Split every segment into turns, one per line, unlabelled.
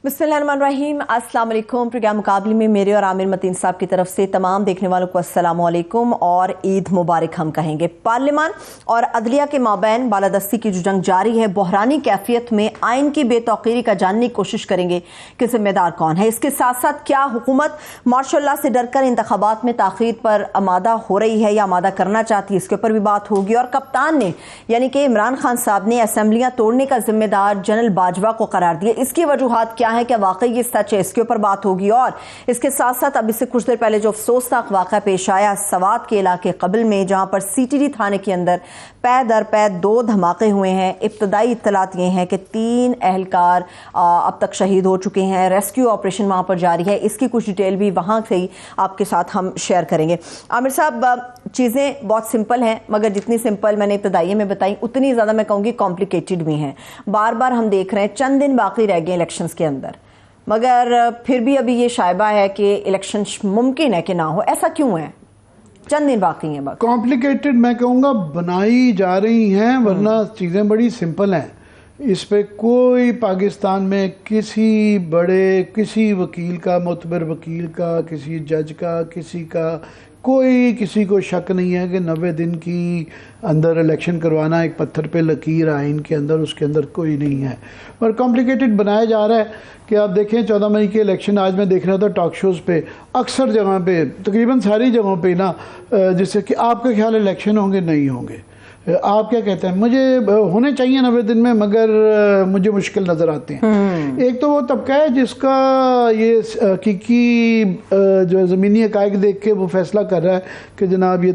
बिस्मिल्लाहिर्रहमानिर्रहीम। अस्सलाम वालेकुम। प्रोग्राम मुकाबले में मेरे और आमिर मतीन साहब की तरफ से तमाम देखने वालों को अस्सलाम वालेकुम और ईद मुबारक हम कहेंगे। पार्लियामान और अदलिया के माबैन बालादस्ती की जो जंग जारी है, बहरानी कैफियत में आइन की बेतौकीरी का जानने की कोशिश करेंगे कि जिम्मेदार कौन है। इसके साथ साथ क्या हुकूमत मार्शल लॉ से डरकर इंतखाबात में ताखीर पर आमादा हो रही है या आमादा करना चाहती है, इसके ऊपर भी बात होगी। और कप्तान ने यानी कि इमरान खान साहब ने असेंबलियां तोड़ने का जिम्मेदार जनरल बाजवा को करार दिया। इसकी वजूहात क्या है, क्या वाकई ये सच है, इसके ऊपर बात होगी। और इसके साथ साथ अब इससे कुछ देर पहले जो अफसोसनाक वाक़ा पेश आया सवात के इलाके कबिल में, जहां पर सीटीडी थाने के अंदर पै दर पै 2 धमाके हुए हैं। इब्तदाई इत्तलात ये हैं कि 3 एहलकार अब तक शहीद हो चुके हैं। रेस्क्यू ऑपरेशन वहां पर जारी है। इसकी कुछ डिटेल भी वहां से ही आपके साथ हम शेयर करेंगे। आमिर साहब, चीज़ें बहुत सिंपल हैं, मगर जितनी सिंपल मैंने इब्तदाई में बताई उतनी ज़्यादा मैं कहूँगी कॉम्प्लिकेटेड भी हैं। बार बार हम देख रहे हैं चंद दिन बाकी रह गए इलेक्शंस के अंदर, मगर फिर भी अभी ये शायबा है कि इलेक्शन मुमकिन है कि ना हो। ऐसा क्यों है? चंद दिन बाकी हैं।
कॉम्प्लिकेटेड मैं कहूँगा बनाई जा रही हैं, वरना चीज़ें बड़ी सिंपल हैं। इस पे कोई पाकिस्तान में किसी वकील का, मुतबर वकील का, किसी जज का, किसी को शक नहीं है कि 90 दिन की अंदर इलेक्शन करवाना एक पत्थर पे लकीर आइन के अंदर, उसके अंदर कोई नहीं है। और कॉम्प्लिकेटेड बनाया जा रहा है कि आप देखें 14 मई के इलेक्शन, आज मैं देख रहा था टॉक शोज़ पे, अक्सर जगह पे, तकरीबन सारी जगहों पे ना, जैसे कि आपका ख्याल इलेक्शन होंगे, नहीं होंगे, आप क्या कहते हैं, मुझे होने चाहिए 90 दिन में, मगर मुझे मुश्किल नज़र आते हैं। एक तो वो तबका है जिसका ये हकीकी जो ज़मीनी हक़ाइक़ देख के वो फैसला कर रहा है कि जनाब ये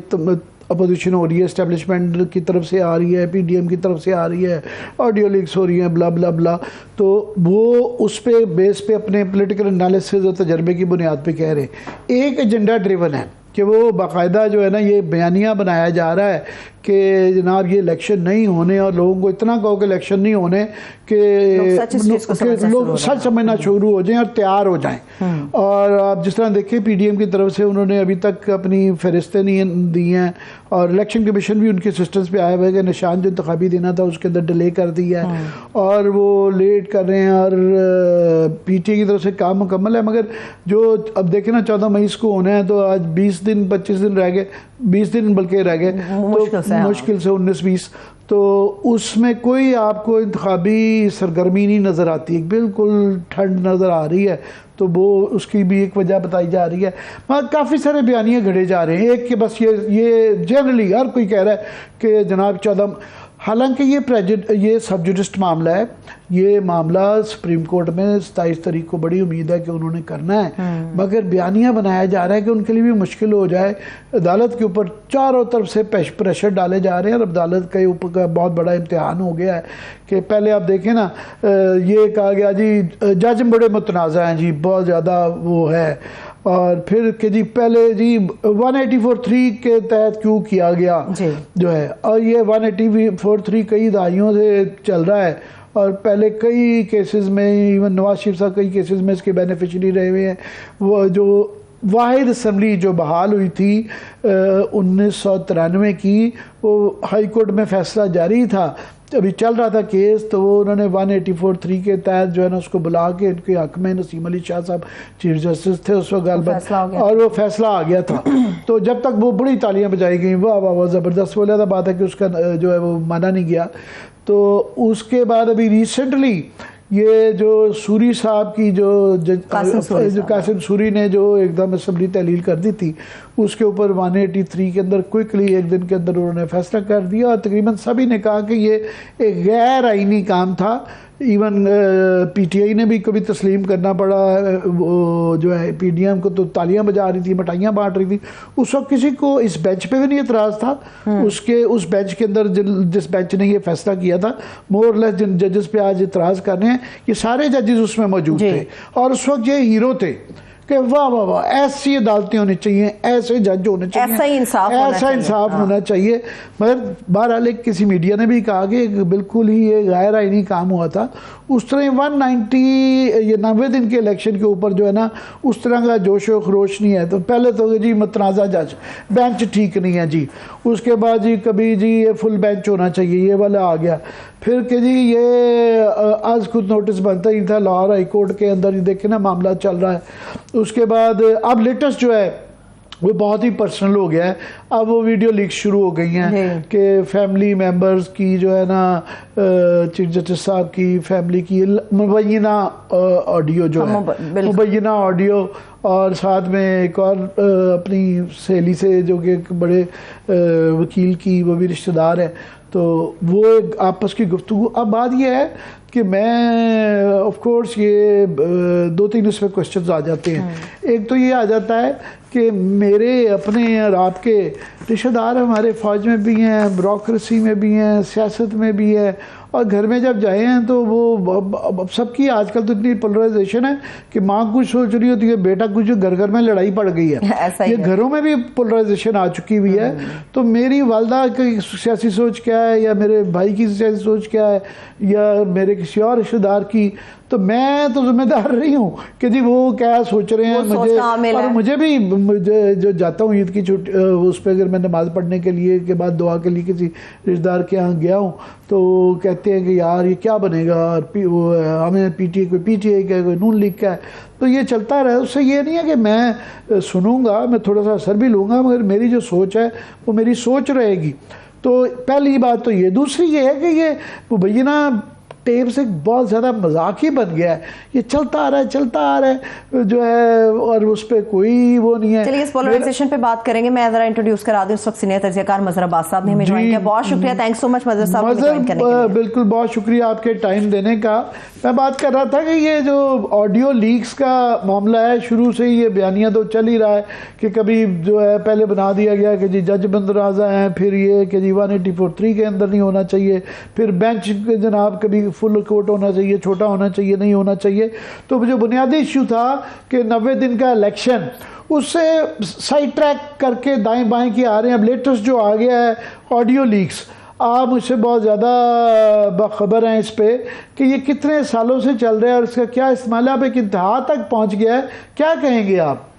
अपोजिशन हो रही है, इस्टेब्लिशमेंट की तरफ से आ रही है, PDM की तरफ से आ रही है, ऑडियो लीक्स हो रही हैं, ब्ला ब्ला ब्ला। तो वो उस पे बेस पे अपने पॉलिटिकल एनालिसिस और तजर्बे की बुनियाद पे कह रहे हैं। एक एजेंडा ड्रिवन है कि वो बाकायदा जो है ना, ये बयानिया बनाया जा रहा है कि जनाब ये इलेक्शन नहीं होने, और लोगों को इतना कहो कि इलेक्शन नहीं होने कि लोग सच समझना शुरू हो जाएं और तैयार हो जाएं। और आप जिस तरह देखें PDM की तरफ से उन्होंने अभी तक अपनी फहरिस्तें नहीं दी हैं, और इलेक्शन कमीशन भी उनके सिस्टम्स पे आया हुआ है कि निशान जो इंतखाबी देना था उसके अंदर डिले कर दिया है और वो लेट कर रहे हैं। और PTA की तरफ से काम मुकम्मल है, मगर जो अब देखें ना 14 मई को होना है, तो आज 20 दिन 25 दिन रह गए, 20 दिन बल्कि रह गए, तो मुश्किल से 19-20, तो उसमें कोई आपको इंतखाबी सरगर्मी नहीं नज़र आती, बिल्कुल ठंड नज़र आ रही है। तो वो उसकी भी एक वजह बताई जा रही है। मगर काफ़ी सारे बयानिए घड़े जा रहे हैं। एक कि बस ये जनरली हर कोई कह रहा है कि जनाब 14, हालांकि ये सब जुडिस्ट मामला है, ये मामला सुप्रीम कोर्ट में 27 तारीख को बड़ी उम्मीद है कि उन्होंने करना है, मगर बयानिया बनाया जा रहा है कि उनके लिए भी मुश्किल हो जाए। अदालत के ऊपर चारों तरफ से प्रेशर डाले जा रहे हैं, और अदालत के ऊपर का बहुत बड़ा इम्तिहान हो गया है कि पहले आप देखें ना, ये कहा गया जी जज बड़े मुतनाज़ा हैं जी, बहुत ज़्यादा वो है, और फिर कि जी पहले जी 184(3) के तहत क्यों किया गया जो है, और ये 184(3) कई दहाइयों से चल रहा है, और पहले कई केसेस में इवन नवाज शरीफ साहब कई केसेस में इसके बेनिफिशरी रहे हुए हैं। वो जो वाहिद असम्बली जो बहाल हुई थी 1993 की, वो हाई कोर्ट में फैसला जारी था, अभी चल रहा था केस, तो वो उन्होंने 184(3) के तहत जो है ना उसको बुला के इनके हक में नसीम अली शाह साहब चीफ जस्टिस थे उस वक्त गलबत, और वो फैसला आ गया था। तो जब तक वो बड़ी तालियां बजाई गई, वाह वाह वाह ज़बरदस्त, बोला था बात है कि उसका जो है वो माना नहीं गया। तो उसके बाद अभी रिसेंटली ये जो सूरी साहब की जो कासिम सूरी ने जो एकदम असम्बली तहलील कर दी थी, उसके ऊपर 183 के अंदर क्विकली एक दिन के अंदर उन्होंने फैसला कर दिया, और तकरीबन सभी ने कहा कि ये एक गैर आईनी काम था। इवन PTI ने भी कभी तस्लीम करना पड़ा, वो जो है PDM को तो तालियां बजा रही थी, मिठाइयाँ बांट रही थी। उस वक्त किसी को इस बेंच पे भी नहीं एतराज़ था, उस बेंच के अंदर जिस बेंच ने ये फैसला किया था, मोर लेस जिन जजेस पे आज एतराज़ कर रहे हैं, ये सारे जजेस उसमें मौजूद थे, और उस वक्त ये हीरो थे कि वाह वाह वाह ऐसी अदालतें होनी चाहिए, ऐसे जज होने चाहिए, ऐसा इंसाफ होना चाहिए। मगर बहरहाल किसी मीडिया ने भी कहा कि बिल्कुल ही ये गैर आईनी काम हुआ था। उस तरह 190 ये 90 दिन के इलेक्शन के ऊपर जो है ना उस तरह का जोश व खरोश नहीं है। तो पहले तो जी मतनाज़ा जज बेंच ठीक नहीं है जी, उसके बाद जी कभी जी ये फुल बेंच होना चाहिए, ये वाला आ गया। फिर कि जी ये आज खुद नोटिस बनता ही था लाहौर हाई कोर्ट के अंदर, देखे ना मामला चल रहा है। उसके बाद अब लेटेस्ट जो है वो बहुत ही पर्सनल हो गया है। अब वो वीडियो लीक शुरू हो गई हैं कि फैमिली मेंबर्स की जो है ना चीफ जस्टिस साहब की फैमिली की मुबैना ऑडियो जो है, मुबैना ऑडियो, और साथ में एक और अपनी सहेली से जो कि एक बड़े वकील की वो भी रिश्तेदार है, तो वो एक आपस की गुफ्तगू। अब बात ये है कि मैं ऑफ कोर्स ये दो तीन इसमें क्वेश्चंस आ जाते हैं। एक तो ये आ जाता है कि मेरे अपने और आपके रिश्तेदार हमारे फ़ौज में भी हैं, ब्यूरोक्रेसी में भी हैं, सियासत में भी है, और घर में जब जाए हैं तो वो सबकी आजकल तो इतनी पोलराइजेशन है कि माँ कुछ सोच रही होती है, बेटा कुछ, घर घर में लड़ाई पड़ गई है। ये घरों में भी पोलराइजेशन आ चुकी हुई है। तो मेरी वालदा की सियासी सोच क्या है, या मेरे भाई की सियासी सोच क्या है, या मेरे किसी और रिश्तेदार की, तो मैं तो जिम्मेदार रही हूँ कि जी वो क्या सोच रहे हैं मुझे। और मुझे भी जो जाता हूँ ईद की छुट्टी उस पर, अगर मैं नमाज़ पढ़ने के लिए के बाद दुआ के लिए किसी रिश्तेदार के यहाँ गया हूँ तो कहते हैं कि यार ये क्या बनेगा, और हमें पीटीआई कोई पीटीआई का कोई नून लीग का है, तो ये चलता रहे। उससे ये नहीं है कि मैं सुनूंगा, मैं थोड़ा सा असर भी लूँगा, मगर मेरी जो सोच है वो मेरी सोच रहेगी। तो पहली बात तो ये। दूसरी ये है कि ये मुबैना टेप से बहुत ज़्यादा मजाक ही बन गया है, ये चलता आ रहा है जो है, और उस पर कोई वो नहीं है।
चलिए इस पोलराइजेशन पे बात करेंगे। मैं जरा इंट्रोड्यूस करा दूं, इस वक्त सीनियर तज्जियाकार मजहर अब्बास साहब ने हमें ज्वाइन किया। बहुत शुक्रिया, थैंक्स सो मच मजहर साहब ज्वाइन करने के लिए।
बिल्कुल बहुत शुक्रिया आपके टाइम देने का। मैं बात कर रहा था कि ये जो ऑडियो लीक्स का मामला है, शुरू से ही ये बयानिया तो चल ही रहा है कि कभी जो है पहले बना दिया गया कि जी जज बंदराजा हैं, फिर ये कि जी 184(3) के अंदर नहीं होना चाहिए, फिर बेंच जनाब कभी फुल कोर्ट होना चाहिए, छोटा होना चाहिए, नहीं होना चाहिए। तो जो बुनियादी इश्यू था कि 90 दिन का इलेक्शन, उससे साइड ट्रैक करके दाएं बाएं की आ रहे हैं। अब लेटेस्ट जो आ गया है ऑडियो लीक्स, आप मुझसे बहुत ज़्यादा बाखबर हैं इस पे कि ये कितने सालों से चल रहा है और इसका क्या इस्तेमाल है, अब एक इंतहा तक पहुंच गया है। क्या कहेंगे आप?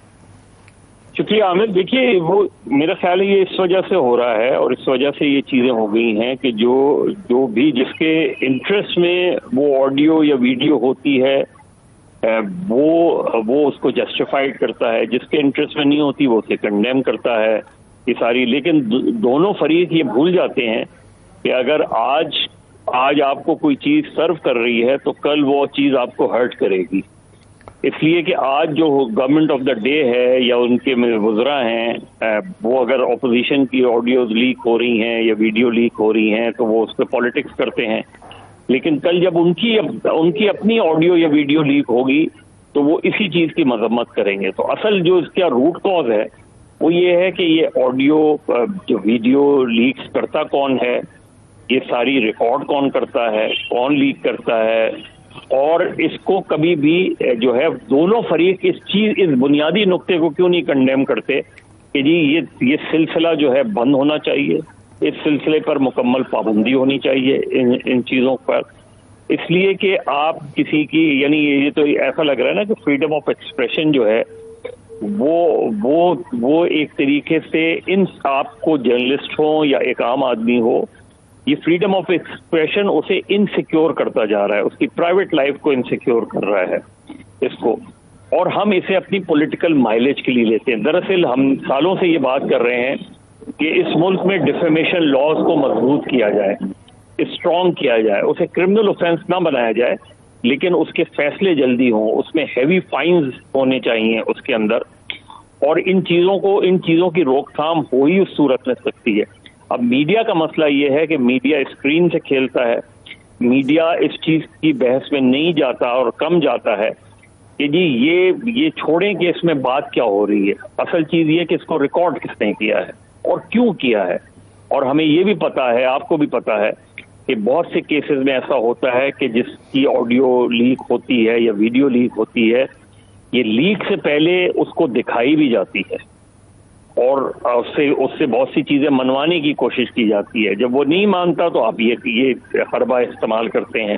शुक्रिया आमिर। देखिए, वो मेरा ख्याल है ये इस वजह से हो रहा है और इस वजह से ये चीज़ें हो गई हैं कि जो भी जिसके इंटरेस्ट में वो ऑडियो या वीडियो होती है वो उसको जस्टिफाइड करता है, जिसके इंटरेस्ट में नहीं होती वो उसे कंडेम करता है, ये सारी। लेकिन दोनों फरीक ये भूल जाते हैं कि अगर आज आपको कोई चीज़ सर्व कर रही है तो कल वो चीज़ आपको हर्ट करेगी। इसलिए कि आज जो गवर्नमेंट ऑफ द डे है या उनके वज़रा हैं, वो अगर ऑपोजिशन की ऑडियोज लीक हो रही हैं या वीडियो लीक हो रही हैं तो वो उस पर पॉलिटिक्स करते हैं। लेकिन कल जब उनकी अपनी ऑडियो या वीडियो लीक होगी तो वो इसी चीज़ की मजम्मत करेंगे। तो असल जो इसका रूट कॉज है वो ये है कि ये ऑडियो जो वीडियो लीक्स करता कौन है, ये सारी रिकॉर्ड कौन करता है, कौन लीक करता है, और इसको कभी भी जो है दोनों फरीक इस बुनियादी नुक्ते को क्यों नहीं कंडेम करते कि जी ये सिलसिला जो है बंद होना चाहिए, इस सिलसिले पर मुकम्मल पाबंदी होनी चाहिए इन चीज़ों पर। इसलिए कि आप किसी की, यानी ये तो ऐसा लग रहा है ना कि फ्रीडम ऑफ एक्सप्रेशन जो है वो एक तरीके से इन आपको जर्नलिस्ट हो या एक आम आदमी हो, ये फ्रीडम ऑफ एक्सप्रेशन उसे इनसिक्योर करता जा रहा है, उसकी प्राइवेट लाइफ को इनसिक्योर कर रहा है इसको, और हम इसे अपनी पॉलिटिकल माइलेज के लिए लेते हैं। दरअसल हम सालों से ये बात कर रहे हैं कि इस मुल्क में डिफेमेशन लॉज को मजबूत किया जाए, स्ट्रॉन्ग किया जाए, उसे क्रिमिनल ऑफेंस ना बनाया जाए, लेकिन उसके फैसले जल्दी हों, उसमें हैवी फाइन्स होने चाहिए उसके अंदर, और इन चीज़ों की रोकथाम हो ही उस सूरत में सकती है। अब मीडिया का मसला ये है कि मीडिया स्क्रीन से खेलता है, मीडिया इस चीज़ की बहस में नहीं जाता और कम जाता है कि जी ये छोड़ें कि इसमें बात क्या हो रही है। असल चीज़ ये कि इसको रिकॉर्ड किसने किया है और क्यों किया है। और हमें ये भी पता है, आपको भी पता है कि बहुत से केसेस में ऐसा होता है कि जिसकी ऑडियो लीक होती है या वीडियो लीक होती है, ये लीक से पहले उसको दिखाई भी जाती है और उससे बहुत सी चीज़ें मनवाने की कोशिश की जाती है। जब वो नहीं मानता तो आप ये हरबा इस्तेमाल करते हैं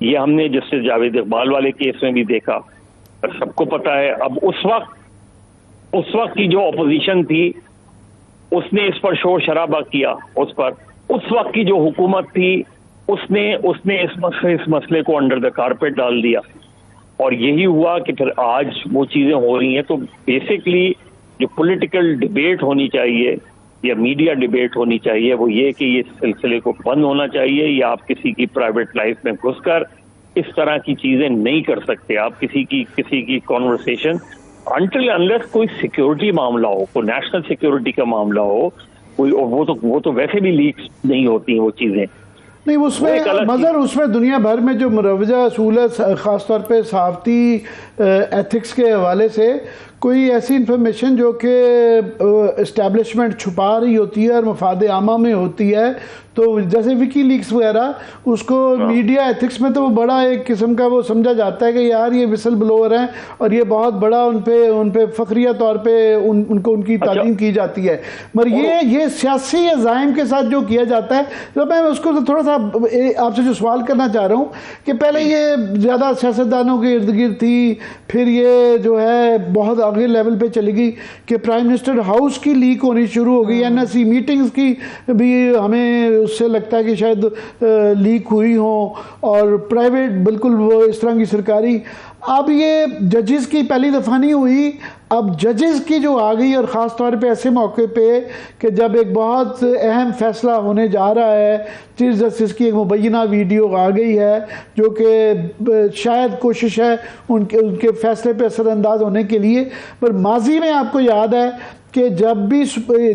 ये हमने जस्टिस जावेद इकबाल वाले केस में भी देखा और सबको पता है। अब उस वक्त की जो अपोजिशन थी उसने इस पर शोर शराबा किया, उस वक्त की जो हुकूमत थी उसने इस मसले को अंडर द कारपेट डाल दिया और यही हुआ कि फिर आज वो चीजें हो रही हैं। तो बेसिकली जो पॉलिटिकल डिबेट होनी चाहिए या मीडिया डिबेट होनी चाहिए वो ये कि ये सिलसिले को बंद होना चाहिए, या आप किसी की प्राइवेट लाइफ में घुसकर इस तरह की चीजें नहीं कर सकते। आप किसी की कॉन्वर्सेशन अनटिल अनलेस कोई सिक्योरिटी मामला हो, कोई नेशनल सिक्योरिटी का मामला हो, कोई वो तो वैसे भी लीक्स नहीं होती हैं वो चीजें।
नहीं, उसमें मगर उसमें दुनिया भर में जो मुरवजा असूल है, ख़ासतौर पे सहाफ़ती एथिक्स के हवाले से कोई ऐसी इंफॉर्मेशन जो कि इस्टेब्लिशमेंट छुपा रही होती है और मफाद आमा में होती है, तो जैसे विकी लीक्स वगैरह, उसको मीडिया एथिक्स में तो वो बड़ा एक किस्म का वो समझा जाता है कि यार ये विसल ब्लोअर हैं और ये बहुत बड़ा उन पे फ़ख्रिया तौर पे उनको उनकी तालीम की जाती है। मगर ये सियासी अज़ाइम के साथ जो किया जाता है, तो मैं उसको तो थोड़ा सा आपसे जो सवाल करना चाह रहा हूँ कि पहले ये ज़्यादा सियासतदानों के इर्द गिर्द थी, फिर ये जो है बहुत आगे लेवल पे चली गई कि प्राइम मिनिस्टर हाउस की लीक होनी शुरू हो गई, NSC मीटिंग्स की भी हमें उससे लगता है कि शायद लीक हुई हो, और प्राइवेट बिल्कुल वो इस तरह की सरकारी। अब ये जजेस की पहली दफ़ा नहीं हुई, अब जजेस की जो आ गई, और ख़ास तौर पे ऐसे मौके पे कि जब एक बहुत अहम फैसला होने जा रहा है, चीफ जस्टिस की एक मुबैना वीडियो आ गई है जो कि शायद कोशिश है उनके फैसले पे असरअंदाज होने के लिए। पर माजी में आपको याद है कि जब भी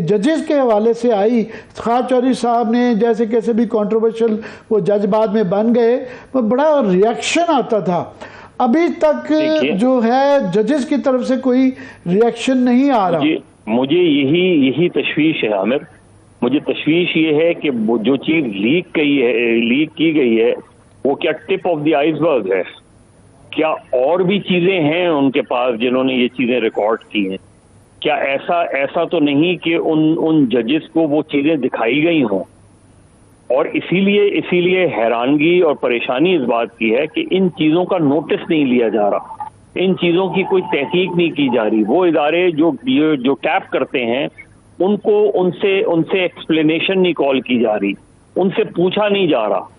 जजेस के हवाले से आई, ख़ार चौधरी साहब ने जैसे कैसे भी कंट्रोवर्शियल वो जज बाद में बन गए, वो बड़ा रिएक्शन आता था। अभी तक जो है जजेस की तरफ से कोई रिएक्शन नहीं आ रहा।
मुझे यही तशवीश है आमिर, मुझे तशवीश ये है कि जो चीज लीक की गई है वो क्या टिप ऑफ द आइसबर्ग है? क्या और भी चीजें हैं उनके पास जिन्होंने ये चीजें रिकॉर्ड की हैं? क्या ऐसा तो नहीं कि उन जजेस को वो चीजें दिखाई गई हों? और इसीलिए हैरानगी और परेशानी इस बात की है कि इन चीजों का नोटिस नहीं लिया जा रहा, इन चीजों की कोई तहकीक नहीं की जा रही। वो इदारे जो टैप करते हैं उनसे एक्सप्लेनेशन नहीं कॉल की जा रही, उनसे पूछा नहीं जा रहा।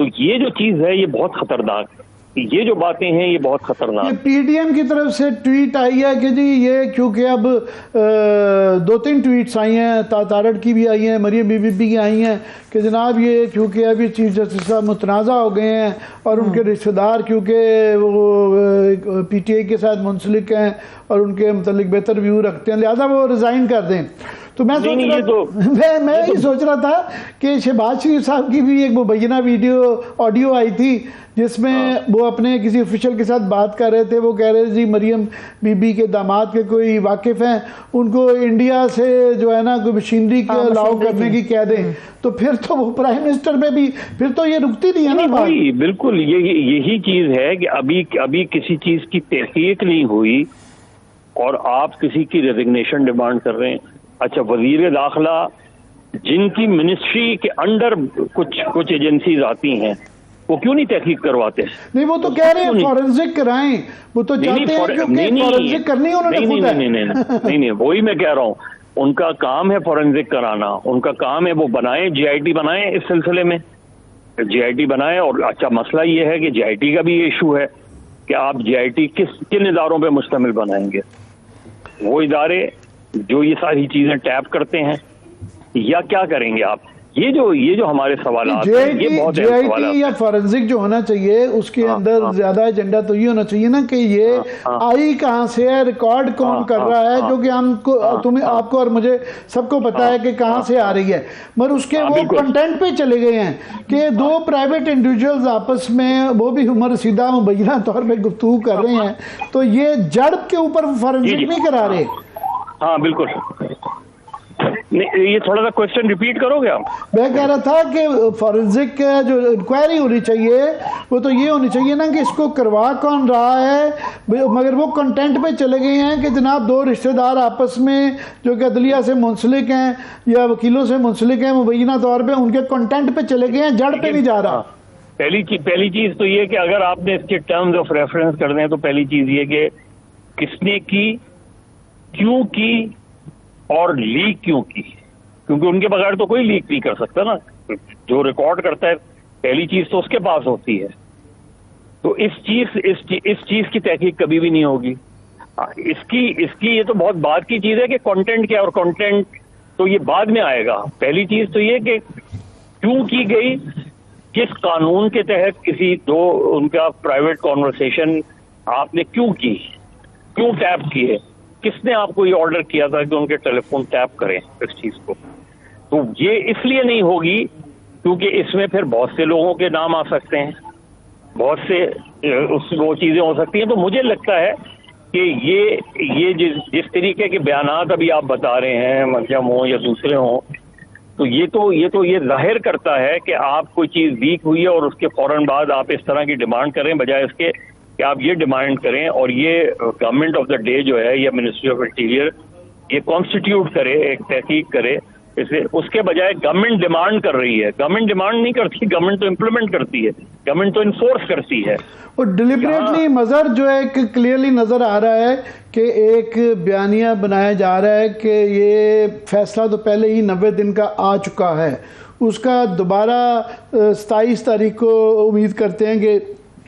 तो ये जो चीज है ये बहुत खतरनाक है, ये जो बातें हैं ये बहुत खतरनाक।
पीडीएम की तरफ से ट्वीट आई है कि जी ये, क्योंकि अब 2-3 ट्वीट्स आई हैं, तारड़ की भी आई हैं, मरियम बीबी की आई हैं कि जनाब ये क्योंकि अभी चीफ जस्टिस साहब मुतनाज़ा हो गए हैं और उनके रिश्तेदार क्योंकि वो PTI के साथ मुंसलिक हैं और उनके मतलब बेहतर व्यू रखते हैं, लिहाजा वो रिज़ाइन कर दें। तो मैं सोच रहा था कि शहबाज शरीफ साहब की भी एक मुबैना ऑडियो आई थी जिसमें वो अपने किसी ऑफिशियल के साथ बात कर रहे थे। वो कह रहे जी मरियम बीबी के दामाद के कोई वाकिफ हैं, उनको इंडिया से जो है ना कोई मशीनरी के अलाउ करने की कह दें। तो फिर तो वो प्राइम मिनिस्टर में भी फिर तो ये रुकती नहीं है ना बात।
बिल्कुल यही चीज है कि अभी किसी चीज की तहकीक नहीं हुई और आप किसी की रेजिग्नेशन डिमांड कर रहे हैं। अच्छा, वजीर दाखिला जिनकी मिनिस्ट्री के अंडर कुछ एजेंसीज आती हैं वो क्यों नहीं तहकीक करवाते?
नहीं, वो तो कह रहे हैं फॉरेंसिक कराएं, वो तो चाहते हैं क्योंकि फॉरेंसिक करनी है उन्होंने।
नहीं, वही मैं कह रहा हूँ, उनका काम है फॉरेंसिक कराना, उनका काम है वो बनाएं, GIT बनाएं इस सिलसिले में, GIT बनाएं। और अच्छा मसला ये है कि GIT का भी इशू है कि आप GIT किन इदारों पर मुश्तमिल बनाएंगे? वो इदारे जो ये सारी चीजें टैप करते हैं या क्या करेंगे आप? ये जो हमारे सवाल
ये बहुत JIT या फॉरेंसिक जो होना चाहिए उसके अंदर ज्यादा एजेंडा तो ये होना चाहिए ना कि ये आई कहाँ से है, रिकॉर्ड कौन कर रहा है, जो कि आपको और मुझे सबको पता है कि कहाँ से आ रही है। मगर उसके वो कंटेंट पे चले गए हैं कि 2 प्राइवेट इंडिविजुअल्स आपस में वो भी उमर रसीदा मुबैना तौर पर गुफ्तगू कर रहे हैं, तो ये जड़ के ऊपर फॉरेंसिक नहीं करा रहे।
हाँ बिल्कुल। ये थोड़ा सा क्वेश्चन रिपीट करोगे आप?
मैं कह रहा था कि फॉरेंसिक जो इंक्वायरी होनी चाहिए वो तो ये होनी चाहिए ना कि इसको करवा कौन रहा है, मगर वो कंटेंट पे चले गए हैं कि जनाब 2 रिश्तेदार आपस में जो कि अदलिया से मुंसलिक हैं या वकीलों से मुंसलिक हैं मुबैना तौर पे, उनके कंटेंट पे चले गए हैं, जड़ पे नहीं जा रहा।
पहली चीज तो ये कि अगर आपने इसके टर्म्स ऑफ रेफरेंस करने हैं तो पहली चीज ये कि किसने की, क्यों की और लीक क्यों की, क्योंकि उनके बगैर तो कोई लीक नहीं कर सकता ना। जो रिकॉर्ड करता है पहली चीज तो उसके पास होती है। तो इस चीज की तहकीक कभी भी नहीं होगी। इसकी ये तो बहुत बाद की चीज है कि कंटेंट क्या, और कंटेंट तो ये बाद में आएगा। पहली चीज तो ये कि क्यों की गई, किस कानून के तहत किसी दो उनका प्राइवेट कॉन्वर्सेशन आपने क्यों की, क्यों टैप किए, किसने आपको ये ऑर्डर किया था कि उनके टेलीफोन टैप करें इस चीज को। तो ये इसलिए नहीं होगी क्योंकि इसमें फिर बहुत से लोगों के नाम आ सकते हैं, बहुत से वो चीजें हो सकती हैं। तो मुझे लगता है कि ये जिस तरीके के बयानात अभी आप बता रहे हैं, मरियम हो या दूसरे हों, तो ये जाहिर करता है कि आप कोई चीज लीक हुई है और उसके फौरन बाद आप इस तरह की डिमांड करें, बजाय इसके कि आप ये डिमांड करें और ये गवर्नमेंट ऑफ द डे जो है या मिनिस्ट्री ऑफ इंटीरियर ये कॉन्स्टिट्यूट करे, एक तहकीक करे इसे। उसके बजाय गवर्नमेंट डिमांड कर रही है। गवर्नमेंट डिमांड नहीं करती, गवर्नमेंट तो इम्प्लीमेंट करती है, गवर्नमेंट तो इन्फोर्स करती है।
और डिलिबरेटली मजर जो है कि क्लियरली नजर आ रहा है कि एक बयानिया बनाया जा रहा है कि ये फैसला तो पहले ही 90 दिन का आ चुका है, उसका दोबारा 27 तारीख को उम्मीद करते हैं कि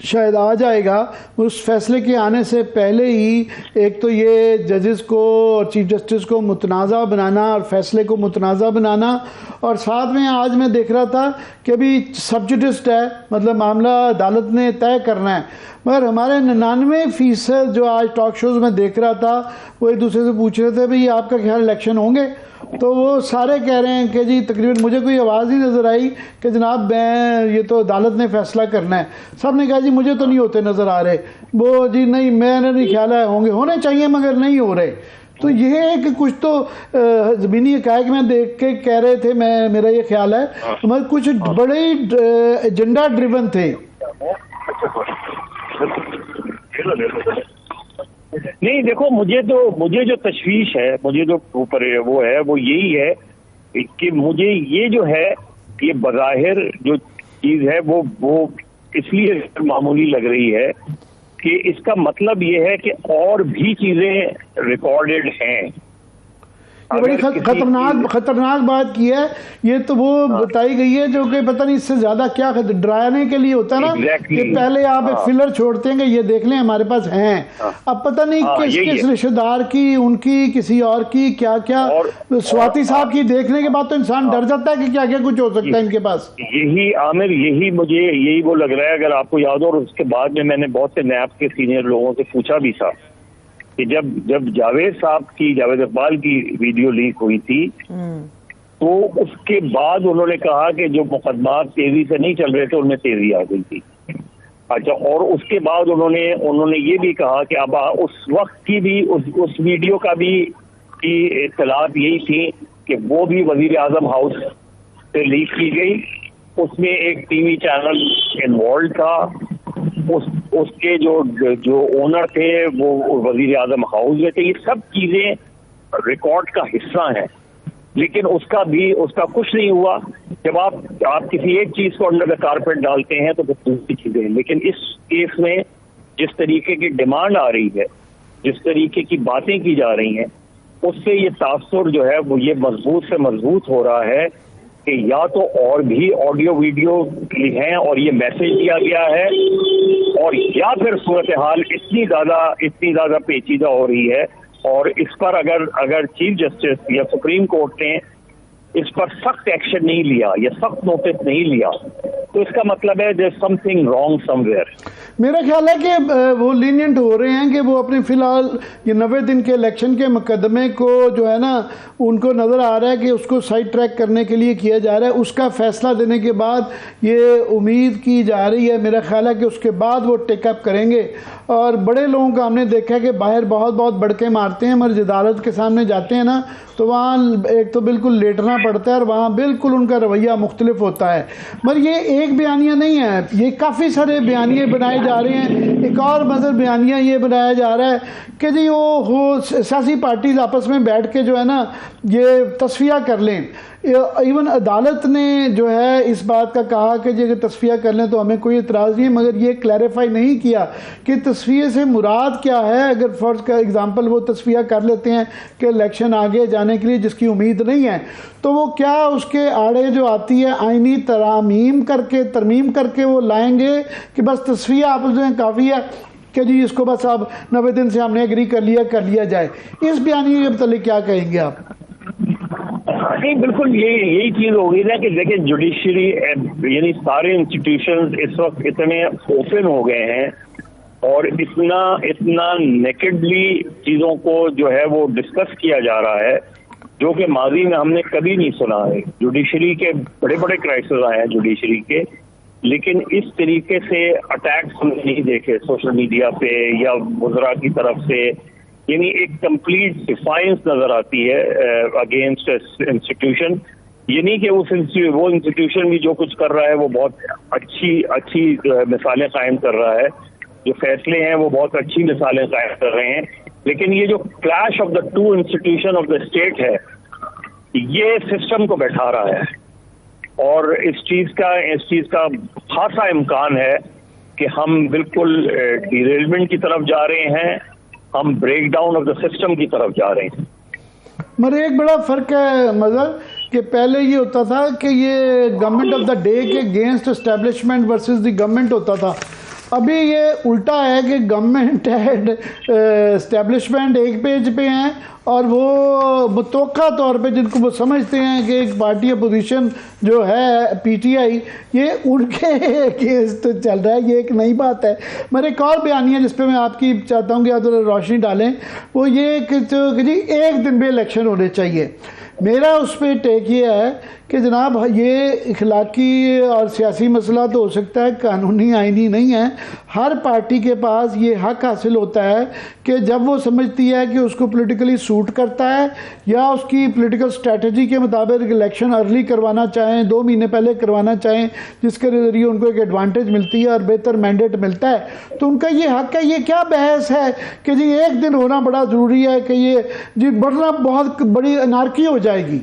शायद आ जाएगा। उस फैसले के आने से पहले ही एक तो ये जजेस को और चीफ जस्टिस को मुतनाज़ा बनाना और फैसले को मुतनाज़ा बनाना, और साथ में आज मैं देख रहा था कि अभी सब्जुडिस्ड है, मतलब मामला अदालत ने तय करना है। मगर हमारे 99% जो आज टॉक शोज़ में देख रहा था वो एक दूसरे से पूछ रहे थे भाई आपका ख्याल इलेक्शन होंगे, तो वो सारे कह रहे हैं कि जी तकरीबन मुझे कोई आवाज़ ही नज़र आई कि जनाब मैं ये तो अदालत ने फैसला करना है। सब ने कहा जी मुझे तो नहीं होते नज़र आ रहे, वो जी नहीं मैंने नहीं ख्याल है होंगे, होने चाहिए मगर नहीं हो रहे। तो ये है कि कुछ तो ज़मीनी हक़ाइक़ में देख के कह रहे थे, मेरा ये ख्याल है मगर कुछ बड़े एजेंडा ड्रिवन थे।
नहीं देखो, मुझे जो तशवीश है, मुझे जो ऊपर वो है वो यही है कि मुझे ये जो है ये बज़ाहिर जो चीज़ है वो इसलिए मामूली लग रही है कि इसका मतलब ये है कि और भी चीज़ें रिकॉर्डेड हैं।
ये बड़ी खतरनाक बात की है। ये तो वो बताई गई है जो कि पता नहीं इससे ज्यादा क्या डराने के लिए होता है ना कि पहले आप एक फिलर छोड़ते हैं कि ये देख लें हमारे पास हैं। अब पता नहीं किस रिश्तेदार की, उनकी, किसी और की, क्या क्या स्वाति साहब की देखने के बाद तो इंसान डर जाता है कि क्या क्या कुछ हो सकता है इनके पास।
यही आमिर, यही वो लग रहा है। अगर आपको याद हो, और उसके बाद में मैंने बहुत से नैब के सीनियर लोगों से पूछा भी था कि जब जावेद इकबाल की वीडियो लीक हुई थी तो उसके बाद उन्होंने कहा कि जो मुकदमात तेजी से नहीं चल रहे थे उनमें तेजी आ गई थी। अच्छा, और उसके बाद उन्होंने ये भी कहा कि अब उस वक्त की भी उस वीडियो का भी की इत्तलात यही थी कि वो भी वजीर आजम हाउस से लीक की गई। उसमें एक टीवी चैनल इन्वॉल्व था, उसके जो ओनर थे वो वजीर आजम हाउस में थे। ये सब चीजें रिकॉर्ड का हिस्सा हैं, लेकिन उसका कुछ नहीं हुआ। जब आप किसी एक चीज को अंडर द कारपेट डालते हैं तो फिर दूसरी चीजें। लेकिन इस केस में जिस तरीके की डिमांड आ रही है, जिस तरीके की बातें की जा रही हैं, उससे ये तासुर जो है वो ये मजबूत से मजबूत हो रहा है कि या तो और भी ऑडियो वीडियो हैं और ये मैसेज दिया गया है, और या फिर सूरत हाल इतनी ज्यादा पेचीदा हो रही है और इस पर अगर चीफ जस्टिस या सुप्रीम कोर्ट ने इस पर सख्त एक्शन नहीं लिया या सख्त नोटिस नहीं लिया तो इसका मतलब है देयर समथिंग रॉन्ग समवेयर।
मेरा ख्याल है कि वो लीनियंट हो रहे हैं कि वो अपने फिलहाल ये 90 दिन के इलेक्शन के मुकदमे को जो है ना, उनको नज़र आ रहा है कि उसको साइड ट्रैक करने के लिए किया जा रहा है। उसका फैसला देने के बाद ये उम्मीद की जा रही है, मेरा ख्याल है कि उसके बाद वो टेकअप करेंगे। और बड़े लोगों का हमने देखा है कि बाहर बहुत बड़के मारते हैं, मगर अदालत के सामने जाते हैं ना तो वहाँ एक तो बिल्कुल लेटना पड़ता है और वहाँ बिल्कुल उनका रवैया मुख्तलिफ होता है। मगर ये एक बयानिया नहीं है, ये काफ़ी सारे बयानिए बनाए जा रहे हैं। एक और मज़र बयानिया ये बनाया जा रहा है कि जी वो सियासी पार्टीज आपस में बैठ के जो है ना ये तस्फिया कर लें। इवन अदालत ने जो है इस बात का कहा कि अगर तस्फिया कर लें तो हमें कोई इतराज़ नहीं, मगर ये क्लैरिफाई नहीं किया कि तस्फिया से मुराद क्या है। अगर फर्ज का एग्जांपल वो तस्फिया कर लेते हैं कि इलेक्शन आगे जाने के लिए जिसकी उम्मीद नहीं है, तो वो क्या उसके आड़े जो आती है आइनी तरमीम करके वो लाएंगे कि बस तस्फिया आप जो काफ़ी है कि जी इसको बस आप 90 दिन से हमने एग्री कर लिया जाए। इस बयानी के मतलब क्या कहेंगे आप?
नहीं, बिल्कुल यही चीज होगी ना कि देखिए जुडिशरी यानी सारे इंस्टीट्यूशंस इस वक्त इतने ओपन हो गए हैं और इतना नेकेडली चीजों को जो है वो डिस्कस किया जा रहा है, जो कि माजी में हमने कभी नहीं सुना है। जुडिशरी के बड़े बड़े क्राइसिस आए हैं जुडिशरी के, लेकिन इस तरीके से अटैक्स हमने नहीं देखे सोशल मीडिया पे या वज़रा की तरफ से। यानी एक कंप्लीट डिफाइंस नजर आती है अगेंस्ट इंस्टीट्यूशन। ये नहीं कि वो इंस्टीट्यूशन भी जो कुछ कर रहा है वो बहुत अच्छी मिसालें कायम कर रहा है, जो फैसले हैं वो बहुत अच्छी मिसालें कायम कर रहे हैं, लेकिन ये जो clash of the two institution of the state है, ये सिस्टम को बैठा रहा है और इस चीज का खासा इम्कान है कि हम बिल्कुल डिरेलमेंट की तरफ जा रहे हैं, हम breakdown of the system की तरफ जा रहे हैं।
मगर एक बड़ा फर्क है मजर कि पहले ये होता था कि ये गवर्नमेंट ऑफ द डे के against establishment versus the government होता था। अभी ये उल्टा है कि गवर्नमेंट एंड एस्टेब्लिशमेंट एक पेज पे हैं और वो मुतवक्का तौर पे जिनको वो समझते हैं कि एक पार्टी अपोजिशन जो है पीटीआई, ये उनके अगेंस्ट चल रहा है। ये एक नई बात है। मेरे एक और बयानिया जिस पे मैं आपकी चाहता हूँ कि आप रोशनी डालें, वो ये कि जी एक दिन में इलेक्शन होने चाहिए। मेरा उस पर टेक ये है कि जनाब ये इखलाकी और सियासी मसला तो हो सकता है, कानूनी आइनी नहीं है। हर पार्टी के पास ये हक हासिल होता है कि जब वो समझती है कि उसको पॉलिटिकली सूट करता है या उसकी पॉलिटिकल स्ट्रेटजी के मुताबिक इलेक्शन अर्ली करवाना चाहें, 2 महीने पहले करवाना चाहें, जिसके जरिए उनको एक एडवांटेज मिलती है और बेहतर मैंडेट मिलता है, तो उनका ये हक है। ये क्या बहस है कि जी एक दिन होना बड़ा ज़रूरी है कि ये जी बढ़ना बहुत बड़ी अनारकी हो जाएगी।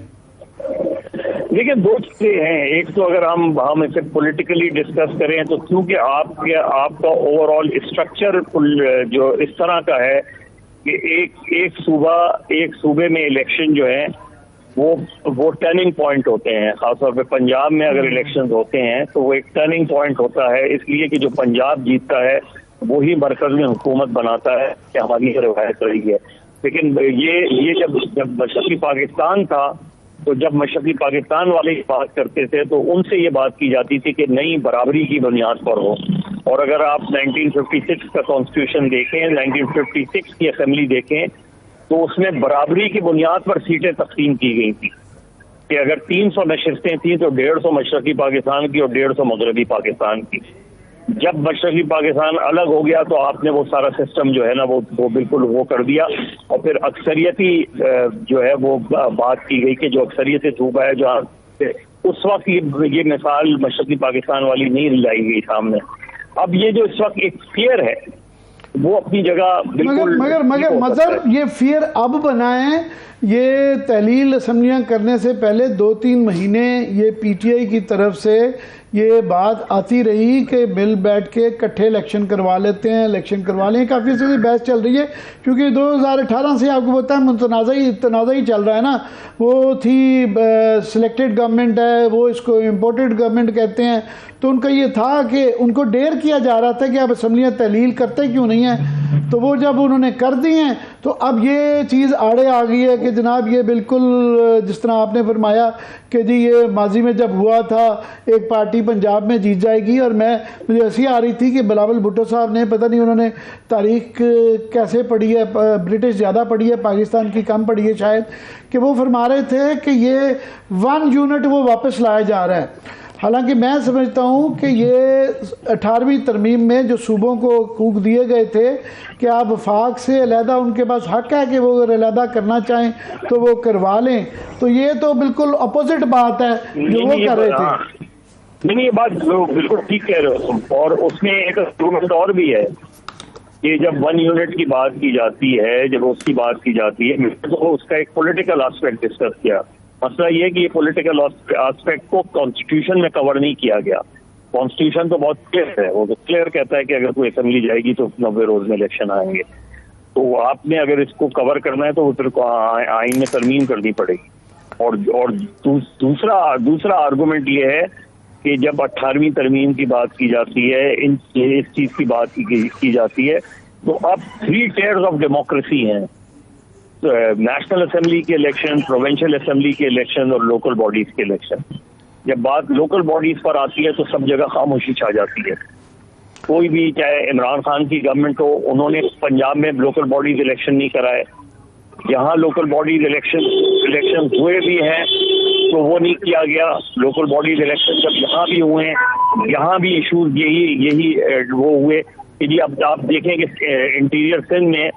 देखिए, 2 चीजें हैं। एक तो अगर हम इसे पॉलिटिकली डिस्कस करें तो क्योंकि आपका ओवरऑल स्ट्रक्चर जो इस तरह का है कि एक सूबे में इलेक्शन जो है वो टर्निंग पॉइंट होते हैं। खासतौर पे पंजाब में अगर इलेक्शन होते हैं तो वो एक टर्निंग पॉइंट होता है, इसलिए कि जो पंजाब जीतता है वही मरकज में हुकूमत बनाता है, कि हमारी रवायत रही है। लेकिन ये जब मशरक़ी पाकिस्तान था, तो जब मशरक़ी पाकिस्तान वाले बात करते थे तो उनसे ये बात की जाती थी कि नई बराबरी की बुनियाद पर हो। और अगर आप 1956 का कॉन्स्टिट्यूशन देखें, 1956 की असेंबली देखें, तो उसमें बराबरी की बुनियाद पर सीटें तकसीम की गई थी कि अगर 300 नशिस्तें थी तो 150 मशरक़ी पाकिस्तान की और 150 मगरबी पाकिस्तान की। जब मशरक़ी पाकिस्तान अलग हो गया तो आपने वो सारा सिस्टम जो है ना वो बिल्कुल वो कर दिया और फिर अक्सरियती जो है वो बात की गई कि जो अक्सरियती सूबा है जहाँ उस वक्त ये मिसाल मशरक़ी पाकिस्तान वाली नहीं लाई गई सामने। अब ये जो इस वक्त एक फियर है वो अपनी जगह बिल्कुल
मगर मतलब ये फियर अब बनाए। ये तहलील असम्बलियाँ करने से पहले 2-3 महीने ये पीटीआई की तरफ से ये बात आती रही कि मिल बैठ के इकट्ठे इलेक्शन करवा लेते हैं, इलेक्शन करवा लें। काफ़ी सारी बहस चल रही है क्योंकि 2018 से आपको पता है तनाज़ा ही चल रहा है ना। वो थी सिलेक्टेड गवर्नमेंट है, वो इसको इम्पोर्टेड गवर्नमेंट कहते हैं। तो उनका ये था कि उनको डेर किया जा रहा था कि आप असम्बलियाँ तहलील करते क्यों नहीं हैं। तो वो जब उन्होंने कर दी हैं तो अब ये चीज़ आड़े आ गई है कि जनाब ये बिल्कुल जिस तरह आपने फरमाया कि जी ये माजी में जब हुआ था एक पार्टी पंजाब में जीत जाएगी। और मुझे हंसी आ रही थी कि बिलावल भुट्टो साहब ने, पता नहीं उन्होंने तारीख कैसे पढ़ी है, ब्रिटिश ज़्यादा पढ़ी है, पाकिस्तान की कम पढ़ी है शायद, कि वो फरमा रहे थे कि ये 1 यूनिट वो वापस लाया जा रहा है। हालांकि मैं समझता हूँ कि ये 18वीं तरमीम में जो सूबों को हकूक़ दिए गए थे कि आप वफाक से अलहदा, उनके पास हक है कि वो अगर अलहदा करना चाहें तो वो करवा लें। तो ये तो बिल्कुल अपोजिट बात है जो वो कर रहे थे।
नहीं, ये बात बिल्कुल ठीक कह रहे हो। और उसमें एक आर्गुमेंट और भी है कि जब 1 यूनिट की बात की जाती है, जब उसकी बात की जाती है तो उसका एक पॉलिटिकल एस्पेक्ट डिस्कस किया। मसला ये है कि ये पॉलिटिकल एस्पेक्ट को कॉन्स्टिट्यूशन में कवर नहीं किया गया। कॉन्स्टिट्यूशन तो बहुत क्लियर है, वो तो क्लियर कहता है कि अगर कोई असेंबली जाएगी तो 90 रोज में इलेक्शन आएंगे। तो आपने अगर इसको कवर करना है तो फिर आइन में तरमीम करनी पड़ेगी। और दूसरा आर्गूमेंट ये है कि जब 18वीं तरमीम की बात की जाती है, इस चीज की बात की जाती है, तो अब 3 टेयर्स ऑफ डेमोक्रेसी हैं, नेशनल असेंबली के इलेक्शन, प्रोविंशियल असेंबली के इलेक्शन और लोकल बॉडीज के इलेक्शन। जब बात लोकल बॉडीज पर आती है तो सब जगह खामोशी छा जाती है। कोई भी, चाहे इमरान खान की गवर्नमेंट हो, उन्होंने पंजाब में लोकल बॉडीज इलेक्शन नहीं कराए। यहाँ लोकल बॉडीज इलेक्शन हुए भी हैं तो वो नहीं किया गया। लोकल बॉडीज इलेक्शन जब यहाँ भी हुए हैं, यहाँ भी इशूज यही वो हुए कि जी अब आप देखें कि इंटीरियर सिंध में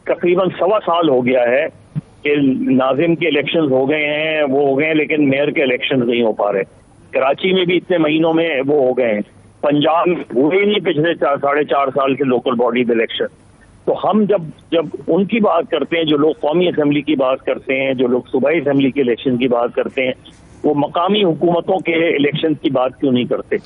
तकरीबन 1.25 साल हो गया है कि नाजिम के इलेक्शंस हो गए हैं, वो हो गए हैं, लेकिन मेयर के इलेक्शन नहीं हो पा रहे। कराची में भी इतने महीनों में वो हो गए हैं। पंजाब में हुए ही नहीं पिछले 4.5 साल के लोकल बॉडीज इलेक्शन। तो हम जब उनकी बात करते हैं, जो लोग कौमी असेंबली की बात करते हैं, जो लोग सूबाई असेंबली के इलेक्शन की बात करते हैं, वो मकामी हुकूमतों के इलेक्शन की बात क्यों नहीं करते?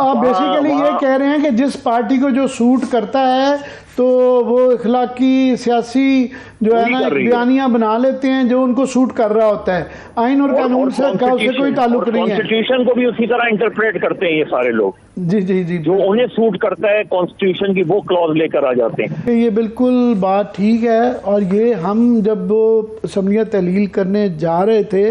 आप बेसिकली ये कह रहे हैं कि जिस पार्टी को जो सूट करता है तो वो इखलाकी सियासी जो है ना बयानियां बना लेते हैं जो उनको सूट कर रहा होता है। आइन और कानून से कोई ताल्लुक नहीं है।
कॉन्स्टिट्यूशन को भी उसी तरह इंटरप्रेट करते हैं ये सारे लोग।
जी जी जी,
जो उन्हें सूट करता है कॉन्स्टिट्यूशन की वो क्लॉज लेकर आ जाते हैं।
ये बिल्कुल बात ठीक है। और ये हम जब वो असम्बलियाँ तहलील करने जा रहे थे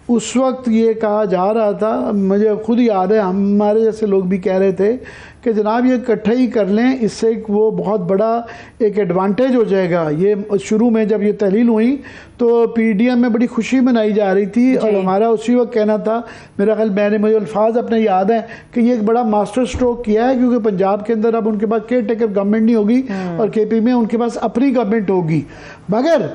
उस वक्त ये कहा जा रहा था, मुझे खुद याद है, हमारे जैसे लोग भी कह रहे थे कि जनाब ये इकट्ठे ही कर लें, इससे वो बहुत बड़ा एक एडवांटेज हो जाएगा। ये शुरू में जब ये तहलील हुई तो PDM में बड़ी खुशी मनाई जा रही थी और हमारा उसी वक्त कहना था, मेरा ख्याल मुझे अल्फाज अपने याद हैं कि ये एक बड़ा मास्टर स्ट्रोक किया है, क्योंकि पंजाब के अंदर अब उनके पास केयर टेकर गवर्नमेंट नहीं होगी और KP में उनके पास अपनी गवर्नमेंट होगी। मगर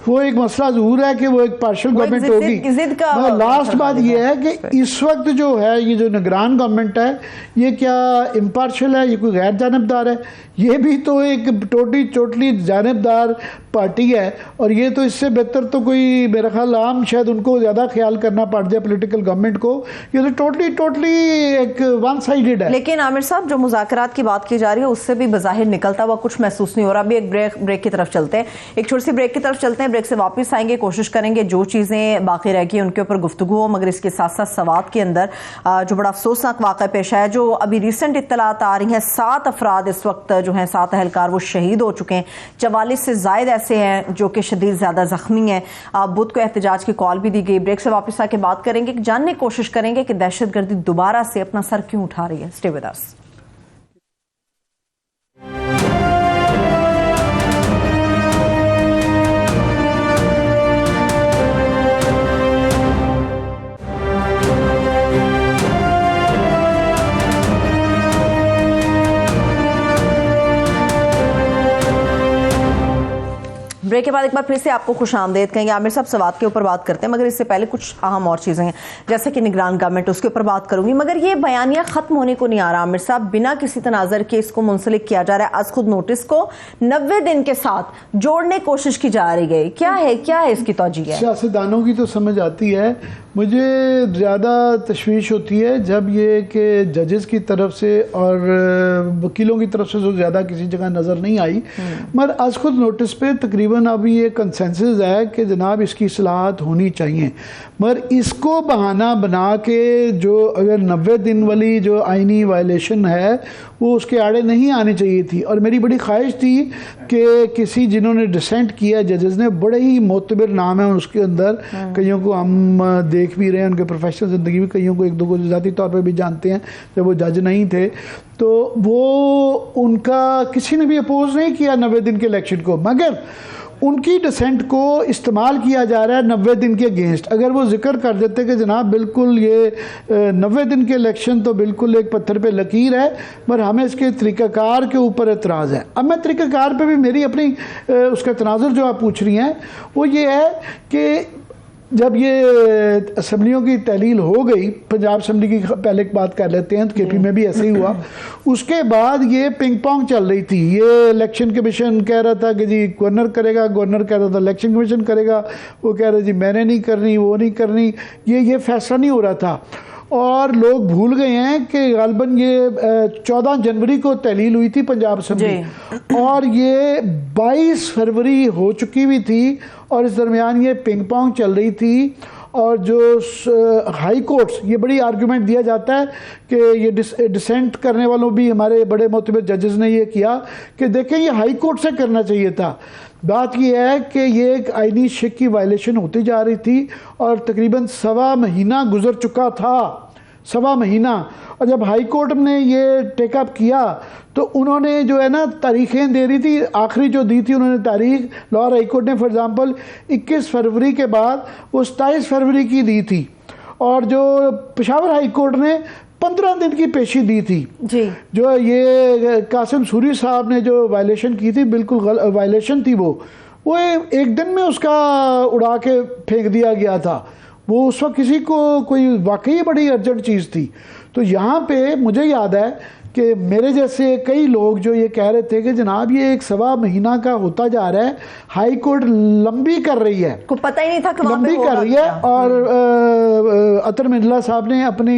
वो एक मसला जरूर है कि वो एक पार्शियल गवर्नमेंट होगी। मगर लास्ट बात ये है कि इस वक्त जो है ये जो निगरान गवर्नमेंट है ये क्या इम्पार्शियल है, ये कोई गैर जानबदार है? ये भी तो एक टोटली जानबदार पार्टी है। और ये तो इससे बेहतर तो कोई मेरा ख्याल आम शायद उनको ज़्यादा ख्याल करना पड़ जाए पॉलिटिकल गवर्नमेंट को। ये तो टोटली एक वन साइडेड है।
लेकिन आमिर साहब जो मुज़ाकरात की बात की जा रही है उससे भी बज़ाहिर निकलता हुआ कुछ महसूस नहीं हो रहा। अभी एक ब्रेक की तरफ चलते हैं, एक छोटी सी ब्रेक की तरफ चलते हैं। ब्रेक से वापस आएंगे, कोशिश करेंगे जो चीज़ें बाकी रह गई उनके ऊपर गुफ्तगू हो। मगर इसके साथ साथ सवात के अंदर जो बड़ा अफसोसनाक वाक़या पेश आया, जो अभी रिसेंट इत्तलात आ रही हैं, 7 अफराद इस वक्त जो हैं 7 अहलकार वो शहीद हो चुके हैं। 44 से ज़ायद ऐसे हैं जो कि शदीद ज़्यादा ज़ख्मी हैं। बुध को एहतजाज की कॉल भी दी गई। ब्रेक से वापस आके बात करेंगे, जानने की कोशिश करेंगे कि दहशतगर्दी दोबारा से अपना सर क्यों उठा रही है। Stay with us. ब्रेक के बाद एक बार फिर से आपको खुश आमदेद कहेंगे। आमिर साहब सवात के ऊपर बात करते हैं, मगर इससे पहले कुछ अहम और चीज़ें हैं, जैसे कि निगरान गवर्नमेंट, उसके ऊपर बात करूंगी। मगर ये बयानिया ख़त्म होने को नहीं आ रहा आमिर साहब, बिना किसी तनाज़र के इसको मुंसलिक किया जा रहा है। आज खुद नोटिस को 90 दिन के साथ जोड़ने की कोशिश की जा रही है। क्या है इसकी तौजीह है?
सियासतदानों की तो समझ आती है, मुझे ज़्यादा तशवीश होती है जब ये कि जजेस की तरफ से और वकीलों की तरफ से तो ज़्यादा किसी जगह नज़र नहीं आई। मगर आज खुद नोटिस पे तकरीबन अभी ये कंसेंसस है कि जनाब इसकी इस्लाहत होनी चाहिए। मगर इसको बहाना बना के जो अगर 90 दिन वाली जो आइनी वायलेशन है वो उसके आड़े नहीं आनी चाहिए थी। और मेरी बड़ी ख्वाहिश थी कि किसी जिन्होंने डिसेंट किया जजेस ने, बड़े ही मोतबर नाम है उसके अंदर, कईयों को हम देख भी रहे हैं, उनके प्रोफेशनल ज़िंदगी में कईयों को एक दो को ज़ाती तौर पर भी जानते हैं जब वो जज नहीं थे, तो वो उनका किसी ने भी अपोज नहीं किया 90 दिन के इलेक्शन को। मगर उनकी डिसेंट को इस्तेमाल किया जा रहा है 90 दिन के अगेंस्ट। अगर वो जिक्र कर देते कि जनाब बिल्कुल ये 90 दिन के इलेक्शन तो बिल्कुल एक पत्थर पे लकीर है, पर हमें इसके तरीक़ाकार के ऊपर एतराज़ है। अब मैं तरीक़ाकार पे भी मेरी अपनी उसका तनाजुर जो आप पूछ रही हैं वो ये है कि जब ये असम्बलियों की तहलील हो गई, पंजाब असम्बली की पहले एक बात कर लेते हैं, तो केपी में भी ऐसे ही हुआ। उसके बाद ये पिंग पोंग चल रही थी। ये इलेक्शन कमीशन कह रहा था कि जी गवर्नर करेगा, गवर्नर कह रहा था इलेक्शन कमीशन करेगा, वो कह रहे जी मैंने नहीं करनी, वो नहीं करनी, ये फैसला नहीं हो रहा था। और लोग भूल गए हैं कि गालबन ये 14 जनवरी को तहलील हुई थी पंजाब असम्बली, और ये 22 फरवरी हो चुकी हुई थी, और इस दरमियान ये पिंग पोंग चल रही थी। और जो हाई कोर्ट्स, ये बड़ी आर्गूमेंट दिया जाता है कि ये डिसेंट करने वालों भी, हमारे बड़े मोतबर जजेस ने ये किया कि देखें ये हाई कोर्ट से करना चाहिए था। बात यह है कि ये एक आईनी शिक की वायलेशन होती जा रही थी, और तकरीबन 1.25 महीना गुजर चुका था, 1.25 महीना। और जब हाई कोर्ट ने ये टेकअप किया तो उन्होंने जो है ना तारीखें दे रही थी, आखिरी जो दी थी उन्होंने तारीख, लाहौर हाई कोर्ट ने फॉर एग्जांपल 21 फरवरी के बाद वो 27 फरवरी की दी थी, और जो पेशावर हाई कोर्ट ने 15 दिन की पेशी दी थी
जी। जो
ये कासिम सूरी साहब ने जो वायलेशन की थी, बिल्कुल वायलेशन थी वो एक दिन में उसका उड़ा के फेंक दिया गया था। वो उस वक्त किसी को कोई वाकई बड़ी अर्जेंट चीज़ थी। तो यहाँ पे मुझे याद है कि मेरे जैसे कई लोग जो ये कह रहे थे कि जनाब ये 1.25 महीना का होता जा रहा है, हाई कोर्ट लंबी कर रही है,
को पता ही नहीं था कि
लंबी कर रही है। और अतर मिल्ला साहब ने अपनी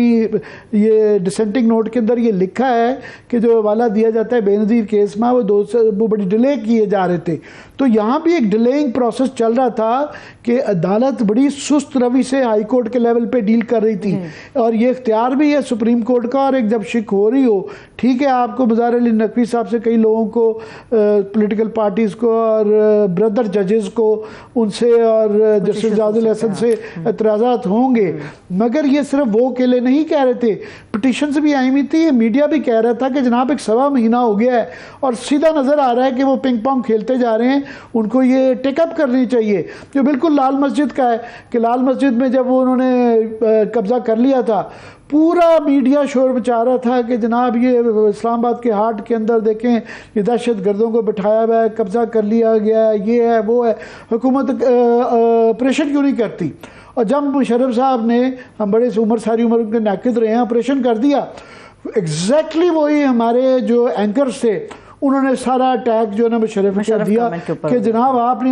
ये डिसेंटिंग नोट के अंदर ये लिखा है कि जो हवाला दिया जाता है बेनज़ीर केस में, वो बड़ी डिले किए जा रहे थे। तो यहाँ भी एक डिलेइंग प्रोसेस चल रहा था कि अदालत बड़ी सुस्त रवि से हाई कोर्ट के लेवल पे डील कर रही थी, और ये इख्तियार भी है सुप्रीम कोर्ट का। और एक जब शिक हो रही हो, ठीक है, आपको बाज़ार अली नकवी साहब से, कई लोगों को, पॉलिटिकल पार्टीज़ को और ब्रदर जजेस को, उनसे और जस्टिस जादुल हसन से एतराज़ात होंगे, मगर ये सिर्फ वो अकेले नहीं कह रहे थे, पिटिशन्स भी आई हुई थी, मीडिया भी कह रहा था कि जनाब 1.25 महीना हो गया है, और सीधा नज़र आ रहा है कि वो पिंग पोंग खेलते जा रहे हैं, उनको ये टेकअप करनी चाहिए। जो बिल्कुल लाल मस्जिद का है कि लाल मस्जिद में जब वो उन्होंने कब्जा कर लिया था, पूरा मीडिया शोर मचा रहा था कि जनाब ये इस्लामाबाद के हाट के अंदर देखें, ये दहशत गर्दों को बिठाया हुआ है, कब्जा कर लिया गया है, ये है वो है, हुकूमत ऑपरेशन क्यों नहीं करती। और जब मुशर्रफ साहब ने, हम बड़े उम्र सारी उम्र उनके नाकिद रहे हैं, ऑपरेशन कर दिया, एग्जैक्टली वही हमारे जो एंकर्स थे उन्होंने सारा अटैक जो है ना मुशर्रफ को दिया कि जनाब आपने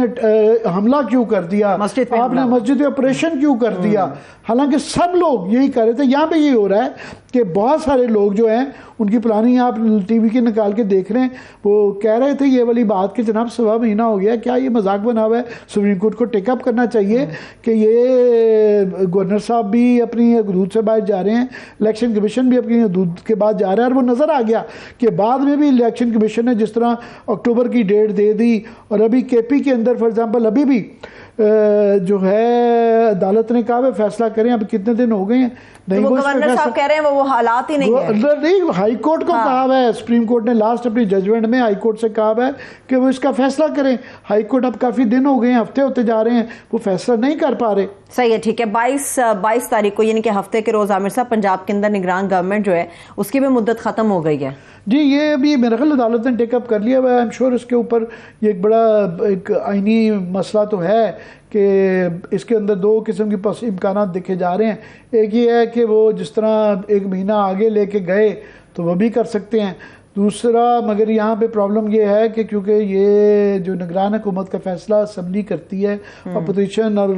हमला क्यों कर दिया, आपने मस्जिद पे ऑपरेशन क्यों कर दिया। हालांकि सब लोग यही कर रहे थे। यहाँ पे ये हो रहा है कि बहुत सारे लोग जो हैं उनकी प्लानिंग आप टीवी के निकाल के देख रहे हैं, वो कह रहे थे ये वाली बात कि जनाब 1.25 महीना हो गया, क्या ये मजाक बना हुआ है। सुप्रीम कोर्ट को टेकअप करना चाहिए कि ये गवर्नर साहब भी अपनी हदूद से बाहर जा रहे हैं, इलेक्शन कमीशन भी अपनी हदूद के बाद जा रहा है। और वो नज़र आ गया कि बाद में भी इलेक्शन कमीशन ने जिस तरह अक्टूबर की डेट दे दी, और अभी केपी के अंदर फॉर एग्जाम्पल अभी भी जो है अदालत ने कहा फैसला करें, अब कितने दिन हो गए हैं, नहीं
तो वो गवर्नर साहब कह रहे हैं वो हालात ही नहीं है।
नहीं, हाई कोर्ट को कहा है, सुप्रीम कोर्ट ने लास्ट अपनी जजमेंट में हाई कोर्ट से कहा है कि वो इसका फैसला करें। हाई कोर्ट अब काफी दिन हो गए हैं, हफ्ते होते जा रहे हैं, वो फैसला नहीं कर पा रहे।
सही है, ठीक है। 22 तारीख को यानी कि हफ्ते के रोज आमिर साहब पंजाब के अंदर निगरान गवर्नमेंट जो है उसकी भी मुद्दत खत्म हो गई है।
जी, ये अभी मेरे ख्याल अदालत ने टेकअप कर लिया हुआ है। आई एम श्योर इसके ऊपर ये एक बड़ा एक आईनी मसला तो है कि इसके अंदर 2 किस्म के इम्कान देखे जा रहे हैं। एक ये है कि वो जिस तरह 1 महीना आगे लेके गए तो वो भी कर सकते हैं। दूसरा, मगर यहाँ पे प्रॉब्लम ये है कि क्योंकि ये जो निगरान हुकूमत का फैसला असम्बली करती है, अपोजिशन और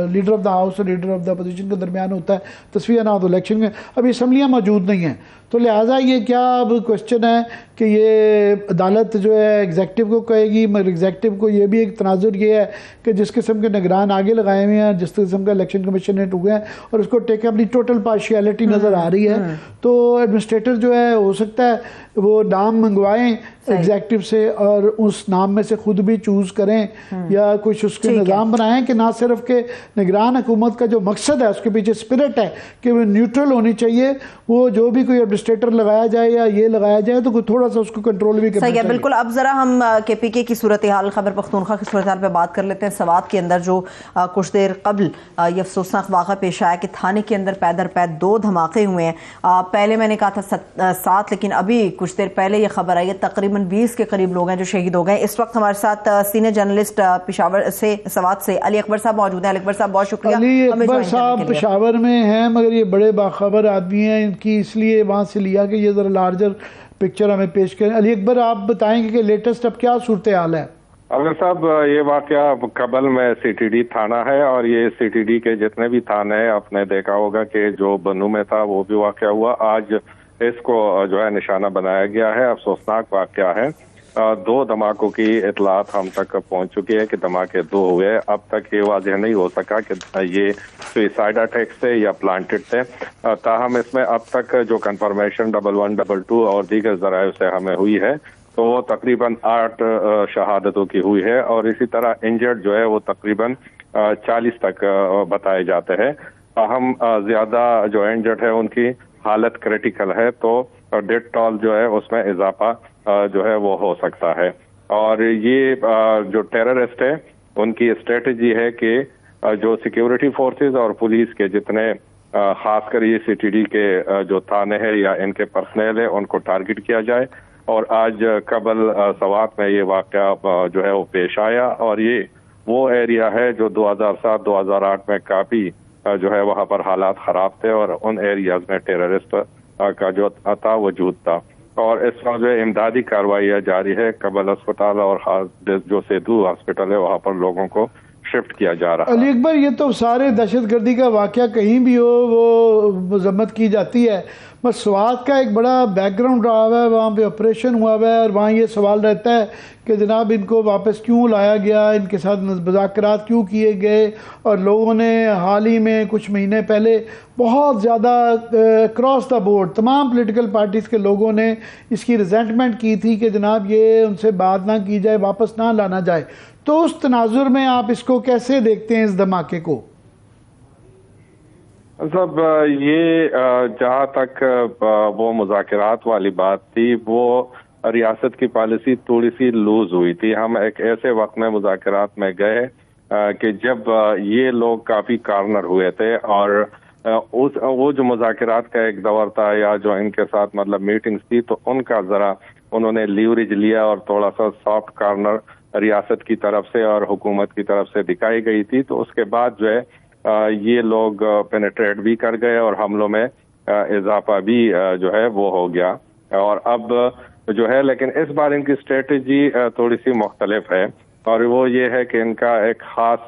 लीडर ऑफ द हाउस और लीडर ऑफ द अपोजिशन के दरमियान होता है तस्वीर ना, तो इलेक्शन में अभी असम्बलियाँ मौजूद नहीं हैं, तो लिहाजा ये क्या अब क्वेश्चन है कि ये अदालत जो है एग्जेक्टिव को कहेगी, मगर एग्जेक्टिव को ये भी एक तनाजुर ये है कि जिस किस्म के निगरान आगे लगाए हुए हैं, जिस किस्म का इलेक्शन कमीशन हुए हैं, और उसको टेक अपनी टोटल पार्शियलिटी नज़र आ रही है, तो एडमिनिस्ट्रेटर जो है हो सकता है वो नाम मंगवाएं एग्जेक्टिव से और उस नाम में से खुद भी चूज करें या कुछ उसके निज़ाम बनाएं कि ना सिर्फ के निगरान हुकूमत का जो मकसद है उसके पीछे स्पिरिट है कि वो न्यूट्रल होनी चाहिए, वो जो भी कोई ऑर्केस्ट्रेटर लगाया जाए या ये लगाया जाए तो थोड़ा सा उसको कंट्रोल भी करना
सही है।
चाहिए।
बिल्कुल, अब जरा हम KPK की सूरत हाल, खैबर पख्तूनख्वा की सूरत हाल पे बात कर लेते हैं। सवात के अंदर जो कुछ देर कबल ये अफसोसनाक वाक़ा पेश आया कि थाने के अंदर पैदर पैद 2 धमाके हुए हैं। पहले मैंने कहा था 7, लेकिन अभी कुछ देर पहले ये खबर आई है तकरीबन 20 के करीब लोग हैं जो शहीद हो गए। इस वक्त हमारे साथ सीनियर जर्नलिस्ट पेशावर से, सवात से अली अकबर साहब मौजूद हैं। अली अकबर साहब, बहुत शुक्रिया।
अली अकबर साहब पेशावर में हैं, मगर ये बड़े बाखबर आदमी हैं, इनकी इसलिए वहाँ से लिया कि ये ज़रा लार्जर पिक्चर हमें पेश करें। अली अकबर, आप बताएंगे कि लेटेस्ट अब क्या सूरत हाल है?
अगर साहब, ये वाकया कबल में CTD थाना है और ये CTD के जितने भी थाने हैं, आपने देखा होगा कि जो बनू में था वो भी वाकया हुआ, आज इसको जो है निशाना बनाया गया है। अफसोसनाक वाकया है। 2 धमाकों की इतलात हम तक पहुंच चुकी है कि धमाके 2 हुए। अब तक ये वाज़ेह नहीं हो सका कि ये सुइसाइड अटैक थे या प्लांटेड थे। ताहम इसमें अब तक जो कंफर्मेशन 1122 और दीगर जराये से हमें हुई है तो वो तकरीबन 8 शहादतों की हुई है और इसी तरह इंजर्ड जो है वो तकरीबन 40 तक बताए जाते हैं। हम ज्यादा जो इंजर्ड है उनकी हालत क्रिटिकल है, तो डेथ टॉल जो है उसमें इजाफा जो है वो हो सकता है। और ये जो टेररिस्ट है उनकी स्ट्रेटजी है कि जो सिक्योरिटी फोर्सेस और पुलिस के जितने खासकर ये CTD के जो थाने हैं या इनके पर्सनल है उनको टारगेट किया जाए। और आज कबल सवात में ये वाकया जो है वो पेश आया और ये वो एरिया है जो 2007-2008 में काफी जो है वहाँ पर हालात खराब थे और उन एरियाज में टेररिस्ट का जो था वजूद था। और इस वक्त जो इमदादी कार्रवाई जारी है। कबल अस्पताल और जो सेधू हॉस्पिटल है वहाँ पर लोगों को शिफ्ट किया जा रहा है।
अली अकबर, ये तो सारे दहशतगर्दी का वाकया कहीं भी हो वो मजम्मत की जाती है, बस स्वात का एक बड़ा बैकग्राउंड रहा हुआ है, वहाँ पे ऑपरेशन हुआ हुआ है और वहाँ ये सवाल रहता है कि जनाब इनको वापस क्यों लाया गया, इनके साथ मुज़ाकरात क्यों किए गए। और लोगों ने हाल ही में कुछ महीने पहले बहुत ज़्यादा क्रॉस द बोर्ड तमाम पॉलिटिकल पार्टीज़ के लोगों ने इसकी रिजेंटमेंट की थी कि जनाब ये उनसे बात ना की जाए, वापस ना लाना जाए। तो उस तनाजुर में आप इसको कैसे देखते हैं, इस धमाके को?
सब ये जहाँ तक वो मुज़ाकरात वाली बात थी वो रियासत की पॉलिसी थोड़ी सी लूज हुई थी। हम एक ऐसे वक्त में मुज़ाकरात में गए कि जब ये लोग काफ़ी कॉर्नर हुए थे और वो जो मुज़ाकरात का एक दौर था या जो इनके साथ मतलब मीटिंग्स थी तो उनका ज़रा उन्होंने लीवरेज लिया और थोड़ा सा सॉफ्ट कॉर्नर रियासत की तरफ से और हुकूमत की तरफ से दिखाई गई थी। तो उसके बाद जो है ये लोग पेनिट्रेट भी कर गए और हमलों में इजाफा भी जो है वो हो गया। और अब जो है लेकिन इस बार इनकी स्ट्रेटजी थोड़ी सी मुख्तलिफ है और वो ये है कि इनका एक खास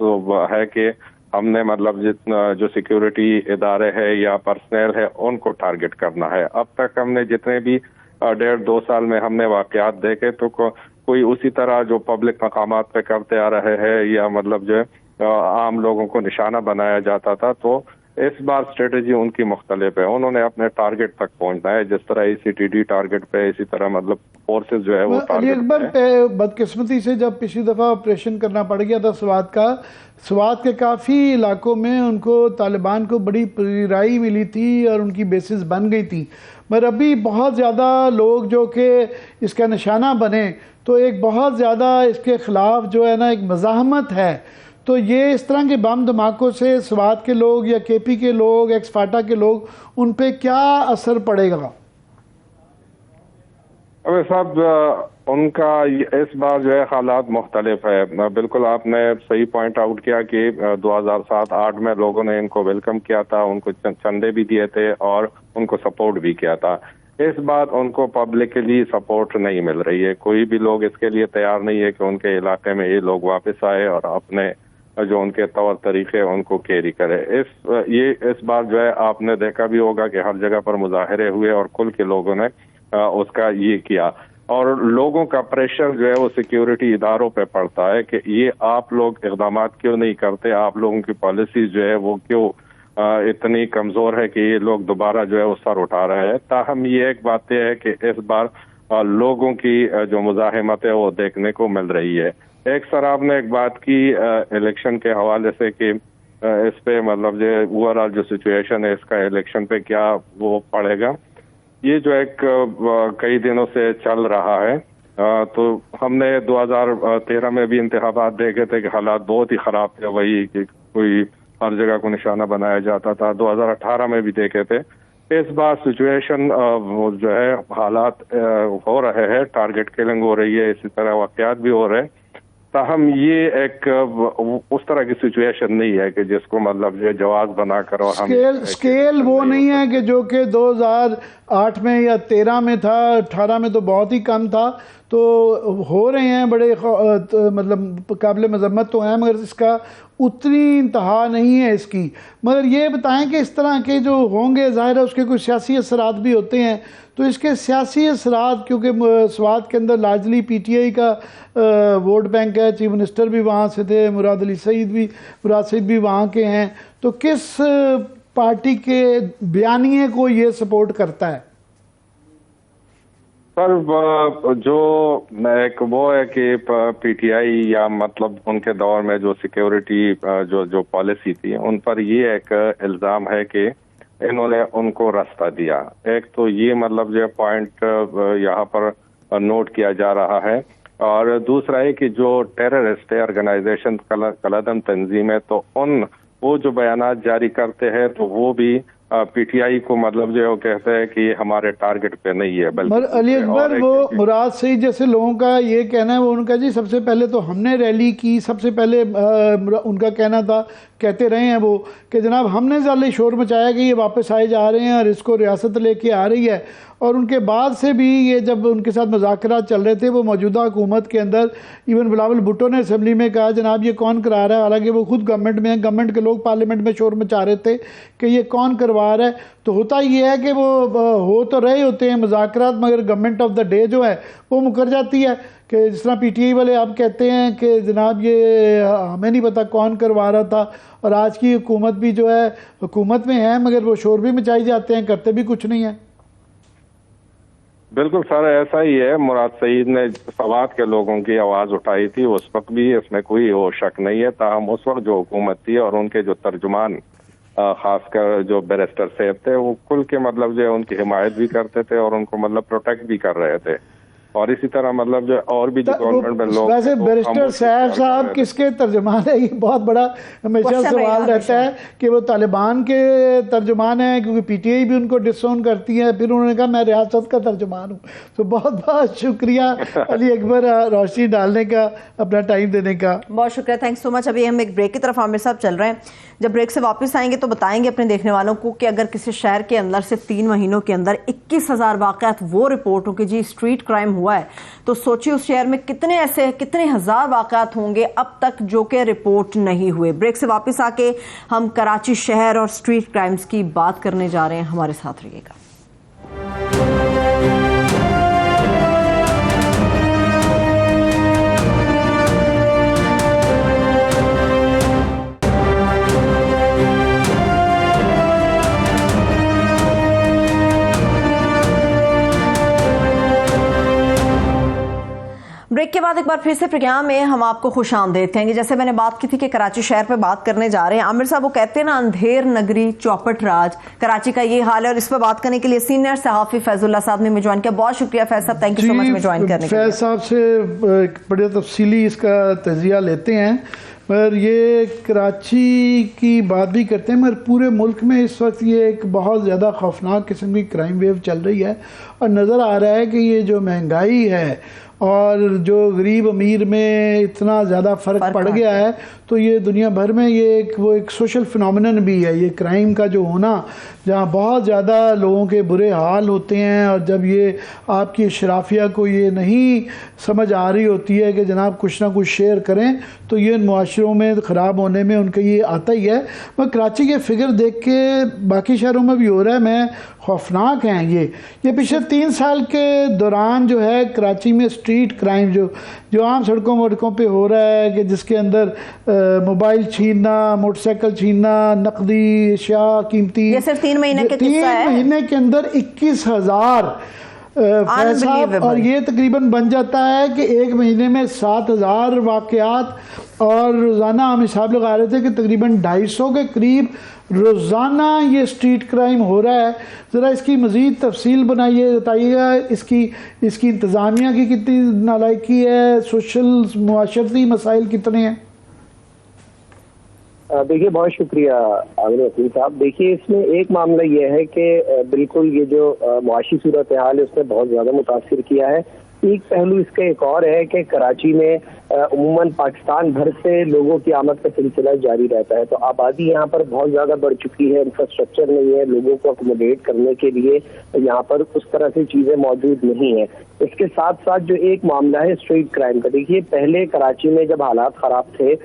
है कि हमने मतलब जितना जो सिक्योरिटी इदारे है या पर्सनल है उनको टारगेट करना है। अब तक हमने जितने भी 1.5-2 साल में हमने वाकयात देखे तो कोई उसी तरह जो पब्लिक मकामात पे करते आ रहे हैं या मतलब जो आम लोगों को निशाना बनाया जाता था। तो इस बार स्ट्रेटजी उनकी मुख्तलिफ है, उन्होंने अपने टारगेट तक पहुंचना है। जिस तरह CTD टारगेट पे इसी तरह मतलब फोर्सेस जो है वो
अली अकबर, बदकिस्मती से जब पिछली दफ़ा ऑपरेशन करना पड़ गया था स्वात के काफ़ी इलाकों में उनको तालिबान को बड़ी राई मिली थी और उनकी बेसिस बन गई थी, मगर अभी बहुत ज़्यादा लोग जो कि इसका निशाना बने तो एक बहुत ज़्यादा इसके ख़िलाफ़ जो है ना एक मज़ाहमत है। तो ये इस तरह के बम धमाकों से स्वात के लोग या KP के लोग, एक्स फाटा के लोग, उन पे क्या असर पड़ेगा?
अबे साहब, उनका इस बार जो है हालात मुख्तलिफ है। बिल्कुल आपने सही पॉइंट आउट किया कि 2007-8 में लोगों ने इनको वेलकम किया था, उनको चंदे भी दिए थे और उनको सपोर्ट भी किया था। इस बार उनको पब्लिकली सपोर्ट नहीं मिल रही है। कोई भी लोग इसके लिए तैयार नहीं है कि उनके इलाके में ये लोग वापस आए और अपने जो उनके तौर तरीके उनको कैरी करे। इस बार जो है आपने देखा भी होगा कि हर जगह पर मुजाहरे हुए और कुल के लोगों ने उसका ये किया और लोगों का प्रेशर जो है वो सिक्योरिटी इदारों पे पड़ता है कि ये आप लोग इक़दाम क्यों नहीं करते, आप लोगों की पॉलिसी जो है वो क्यों इतनी कमजोर है कि ये लोग दोबारा जो है वो सर उठा रहे हैं। ताहम ये एक बात यह है कि इस बार लोगों की जो मुजाहिमत है वो देखने को मिल रही है। एक सर आपने एक बात की इलेक्शन के हवाले से कि इस पे मतलब जो ओवरऑल जो सिचुएशन है इसका इलेक्शन पे क्या वो पड़ेगा। ये जो एक कई दिनों से चल रहा है, तो हमने 2013 में भी इंतखाबात देखे थे कि हालात बहुत ही खराब थे, वही कि कोई हर जगह को निशाना बनाया जाता था। 2018 में भी देखे थे। इस बार सिचुएशन जो है, हालात हो रहे हैं, टारगेट किलिंग हो रही है, इसी तरह वाकयात भी हो रहे हैं। ताहम ये एक उस तरह की सिचुएशन नहीं है कि जिसको मतलब ये जवाब बनाकर और
स्केल वो नहीं है कि जो कि 2008 में या 13 में था, 18 में तो बहुत ही कम था। तो हो रहे हैं बड़े मतलब काबिल मजम्मत तो हैं, मगर इसका उतनी इंतहा नहीं है इसकी। मगर ये बताएं कि इस तरह के जो होंगे, ज़ाहिर है उसके कुछ सियासी असरात भी होते हैं। तो इसके सियासी असरात, क्योंकि स्वात के अंदर लार्जली PTI का वोट बैंक है, चीफ मिनिस्टर भी वहाँ से थे, मुराद सईद भी वहाँ के हैं, तो किस पार्टी के बयानिए को ये सपोर्ट करता है?
सर, जो एक वो है कि PTI या मतलब उनके दौर में जो सिक्योरिटी जो पॉलिसी थी, उन पर ये एक इल्ज़ाम है कि इन्होंने उनको रास्ता दिया। एक तो ये मतलब जो पॉइंट यहाँ पर नोट किया जा रहा है, और दूसरा है कि जो टेररिस्ट ऑर्गेनाइजेशन कलदम तंजीम है, तो वो जो बयानात जारी करते हैं, तो वो भी PTI को मतलब जो कहते हैं कि हमारे टारगेट पे नहीं है। बल्कि
अली अकबर, वो मुराद सईद जैसे लोगों का ये कहना है, वो उनका जी सबसे पहले तो हमने रैली की, सबसे पहले उनका कहना था, कहते रहे हैं वो, कि जनाब हमने ज़्यादा शोर मचाया कि ये वापस आए जा रहे हैं और इसको रियासत लेके आ रही है। और उनके बाद से भी ये जब उनके साथ मुज़ाकरात चल रहे थे, वो मौजूदा हुकूमत के अंदर, इवन बिलावल भुट्टो ने असम्बली में कहा जनाब ये कौन करा रहा है, हालांकि वो खुद गवर्नमेंट में हैं, गवर्नमेंट के लोग पार्लियामेंट में शोर मचा रहे थे कि ये कौन करवा रहा है। तो होता ये है कि वो हो तो रहे होते हैं मुज़ाकरात, मगर गवर्नमेंट ऑफ द डे जो है वो मुकर जाती है। कि जिस तरह PTI वाले आप कहते हैं कि जनाब ये हमें नहीं पता कौन करवा रहा था, और आज की हुकूमत भी जो है हुकूमत में है, मगर वो शोर भी मचाई जाते हैं, करते भी कुछ नहीं है।
बिल्कुल सर, ऐसा ही है। मुराद सईद ने सवात के लोगों की आवाज़ उठाई थी उस वक्त भी, इसमें कोई वो शक नहीं है। ताहम उस वक्त जो हुकूमत थी और उनके जो तर्जुमान खासकर जो बैरिस्टर साहब थे, वो खुल के मतलब जो उनकी हिमायत भी करते थे और उनको मतलब प्रोटेक्ट भी कर रहे थे। और इसी तरह मतलब जो और भी जो गवर्नमेंट में लोग,
वैसे बैरिस्टर साहब किसके तर्जुमान है, ये बहुत बड़ा हमेशा सवाल रहता है कि वो तालिबान के तर्जुमान हैं, क्योंकि PTI भी उनको डिसोन करती है। फिर उन्होंने कहा मैं रियासत का तर्जुमान हूँ। तो बहुत बहुत शुक्रिया अली अकबर, रोशनी डालने का, अपना टाइम देने का
बहुत शुक्रिया। Thanks so much. अभी हम एक ब्रेक की तरफ आमिर साहब चल रहे हैं। जब ब्रेक से वापस आएंगे तो बताएंगे अपने देखने वालों को कि अगर किसी शहर के अंदर सिर्फ 3 महीनों के अंदर 21,000 वाकयात वो रिपोर्ट हो कि जी स्ट्रीट क्राइम हुआ है, तो सोचिए उस शहर में कितने हजार वाकयात होंगे अब तक जो कि रिपोर्ट नहीं हुए। ब्रेक से वापस आके हम कराची शहर और स्ट्रीट क्राइम्स की बात करने जा रहे हैं। हमारे साथ रहिएगा। ब्रेक के बाद एक बार फिर से प्रोग्राम में हम आपको खुशामदीद कहेंगे। जैसे मैंने बात की थी कि कराची शहर पे बात करने जा रहे हैं। आमिर साहब वो कहते हैं ना, अंधेर नगरी चौपट राज, कराची का ये हाल है। और इस पर बात करने के लिए सीनियर सहाफी फैजुल्ला साहब ने मुझे ज्वाइन किया। बहुत शुक्रिया फैज साहब, थैंक यू सो मच में ज्वाइन करने के लिए।
फैज साहब से बड़े तफसीली इसका तजिया लेते हैं, पर ये कराची की बात भी करते हैं, मगर पूरे मुल्क में इस वक्त ये एक बहुत ज़्यादा खौफनाक किस्म की क्राइम वेव चल रही है। और नज़र आ रहा है कि ये जो महंगाई है और जो गरीब अमीर में इतना ज़्यादा फ़र्क पड़ गया है, तो ये दुनिया भर में ये एक सोशल फिनोमिनन भी है। ये क्राइम का जो होना, जहाँ बहुत ज़्यादा लोगों के बुरे हाल होते हैं, और जब ये आपकी शराफिया को ये नहीं समझ आ रही होती है कि जनाब कुछ ना कुछ शेयर करें, तो ये माशरों में ख़राब होने में उनका ये आता ही है। मैं कराची के फिगर देख के बाकी शहरों में भी हो रहा है, मैं खौफनाक हैं ये पिछले 3 साल के दौरान जो है कराची में स्ट्रीट क्राइम जो आम सड़कों वड़कों पे हो रहा है, कि जिसके अंदर मोबाइल छीनना, मोटरसाइकिल छीनना, नकदी अशिया कीमती,
ये सिर्फ 3 महीने के किस्सा है।
3 महीने के अंदर 21,000 फैज साहब, और ये तकरीबन बन जाता है कि एक महीने में 7,000 वाक़यात, और रोज़ाना हम हिसाब लगा रहे थे कि तकरीबन 250 के करीब रोज़ाना ये स्ट्रीट क्राइम हो रहा है। ज़रा इसकी मज़ीद तफसील बनाइए, बताइएगा इसकी इंतज़ामिया की कितनी नालायकी है, सोशल मुआशरती मसाइल कितने हैं?
देखिए, बहुत शुक्रिया आमिर वसीम साहब। देखिए, इसमें एक मामला ये है कि बिल्कुल ये जो मुआशी सूरत हाल है उसने बहुत ज़्यादा मुतासिर किया है। एक पहलू इसका एक और है कि कराची में उम्मन पाकिस्तान भर से लोगों की आमद का सिलसिला जारी रहता है, तो आबादी यहाँ पर बहुत ज़्यादा बढ़ चुकी है, इंफ्रास्ट्रक्चर नहीं है, लोगों को अकोमोडेट करने के लिए यहाँ पर उस तरह से चीज़ें मौजूद नहीं है। इसके साथ साथ जो एक मामला है स्ट्रीट क्राइम का, देखिए पहले कराची में जब हालात ख़राब थे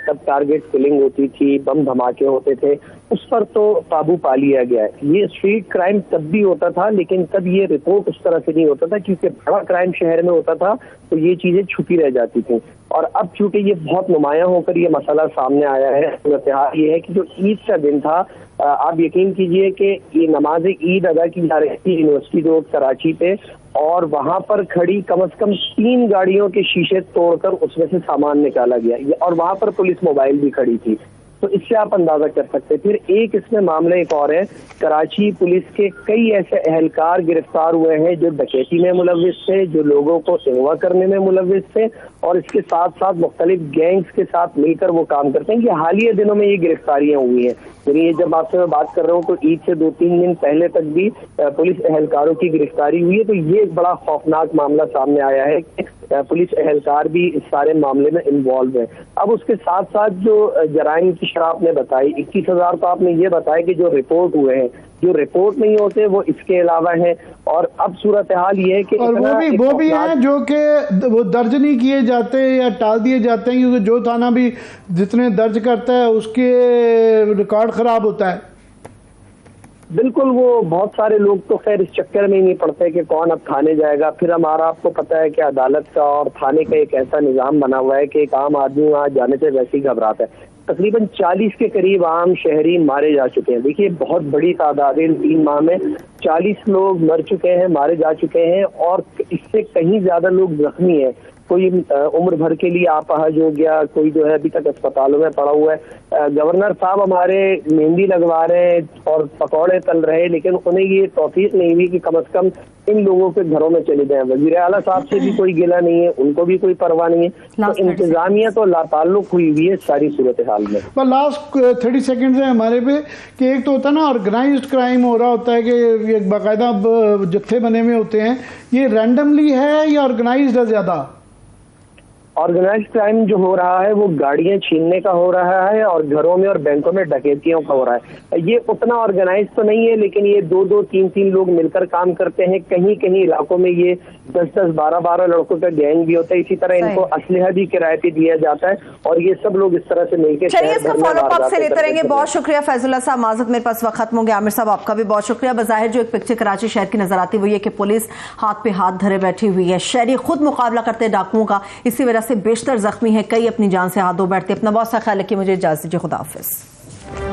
तब टारगेट किलिंग होती थी, बम धमाके होते थे, उस पर तो काबू पा लिया गया है। ये स्ट्रीट क्राइम तब भी होता था, लेकिन तब ये रिपोर्ट उस तरह से नहीं होता था, क्योंकि बड़ा क्राइम शहर में होता था तो ये चीज़ें छुपी रह जाती थी। और अब चूंकि ये बहुत नुमाया होकर ये मसला सामने आया है, सूरत हाल ये है कि जो ईद का दिन था, आप यकीन कीजिए कि ये नमाज ईद अदा की जा रही थी यूनिवर्सिटी रोड कराची पे, और वहां पर खड़ी कम से कम 3 गाड़ियों के शीशे तोड़कर उसमें से सामान निकाला गया, और वहां पर पुलिस मोबाइल भी खड़ी थी। तो इससे आप अंदाजा कर सकते हैं। फिर एक इसमें मामला एक और है, कराची पुलिस के कई ऐसे अहलकार गिरफ्तार हुए हैं जो डकैती में मुलव्विस थे, जो लोगों को अगवा करने में मुलव्विस थे, और इसके साथ साथ मुख्तलिफ गैंग्स के साथ मिलकर वो काम करते हैं। ये हालिया दिनों में ये गिरफ्तारियां हुई हैं। यानी ये जब आपसे मैं बात कर रहा हूँ तो ईद से 2-3 दिन पहले तक भी पुलिस अहलकारों की गिरफ्तारी हुई है। तो ये एक बड़ा खौफनाक मामला सामने आया है कि पुलिस अहलकार भी इस सारे मामले में इन्वॉल्व है। अब उसके साथ साथ जो जराइम की शरह आपने बताई, 21,000 तो आपने ये बताया कि जो रिपोर्ट हुए हैं, जो रिपोर्ट नहीं होते वो इसके अलावा है। और अब सूरत हाल ये है कि
और वो भी हैं जो कि वो दर्ज नहीं किए जाते या टाल दिए जाते हैं, क्योंकि जो थाना भी जितने दर्ज करता है उसके रिकॉर्ड खराब होता है।
बिल्कुल, वो बहुत सारे लोग तो खैर इस चक्कर में ही नहीं पड़ते कि कौन अब थाने जाएगा। फिर हमारा आपको पता है कि अदालत का और थाने का एक ऐसा निज़ाम बना हुआ है कि एक आम आदमी वहाँ जाने से वैसे ही घबराता है। तकरीबन 40 के करीब आम शहरी मारे जा चुके हैं। देखिए, बहुत बड़ी तादाद है, इन 3 माह में 40 लोग मर चुके हैं, मारे जा चुके हैं, और इससे कहीं ज्यादा लोग जख्मी हैं। कोई उम्र भर के लिए अपाहज हो गया, कोई जो है अभी तक अस्पतालों में पड़ा हुआ है। गवर्नर साहब हमारे मेहंदी लगवा रहे हैं और पकौड़े तल रहे हैं, लेकिन उन्हें ये तौफीक नहीं हुई कि कम से कम इन लोगों के घरों में चले जाएं। वजीर आला साहब से भी कोई गिला नहीं है, उनको भी कोई परवाह नहीं है। तो इंतजामिया तो लाताल्लुक हुई हुई है सारी सूरत हाल में।
पर लास्ट 30 सेकंड है हमारे पे कि एक तो होता है ना ऑर्गेनाइज्ड क्राइम हो रहा होता है कि एक बाकायदा जत्थे बने हुए होते हैं, ये रैंडमली है या ऑर्गेनाइज्ड है ज्यादा?
ऑर्गेनाइज्ड क्राइम जो हो रहा है वो गाड़ियां छीनने का हो रहा है और घरों में और बैंकों में डकैतियों का हो रहा है। ये उतना ऑर्गेनाइज तो नहीं है, लेकिन ये 2-2, 3-3 लोग मिलकर काम करते हैं। कहीं कहीं इलाकों में ये 10-10, 12-12 लड़कों का गैंग भी होता है। इसी तरह इनको असलहा भी किराए पे दिया जाता है और ये सब लोग इस तरह से मिलकर
फॉलोअप से लेते रहेंगे। बहुत शुक्रिया फैजुल्ला साहब। माजरत, मेरे पास वक्त खत्म हो गया। आमिर साहब, आपका भी बहुत शुक्रिया। बज़ाहिर जो एक पिक्चर कराची शहर की नजर आती हुई है कि पुलिस हाथ पे हाथ धरे बैठी हुई है, शहरी खुद मुकाबला करते हैं डाकुओं का, इसी वजह से बेशतर जख्मी है, कई अपनी जान से हाथ धो बैठते। अपना बहुत सा ख्याल रखिए। मुझे इजाजत दीजिए। खुदा हाफिज।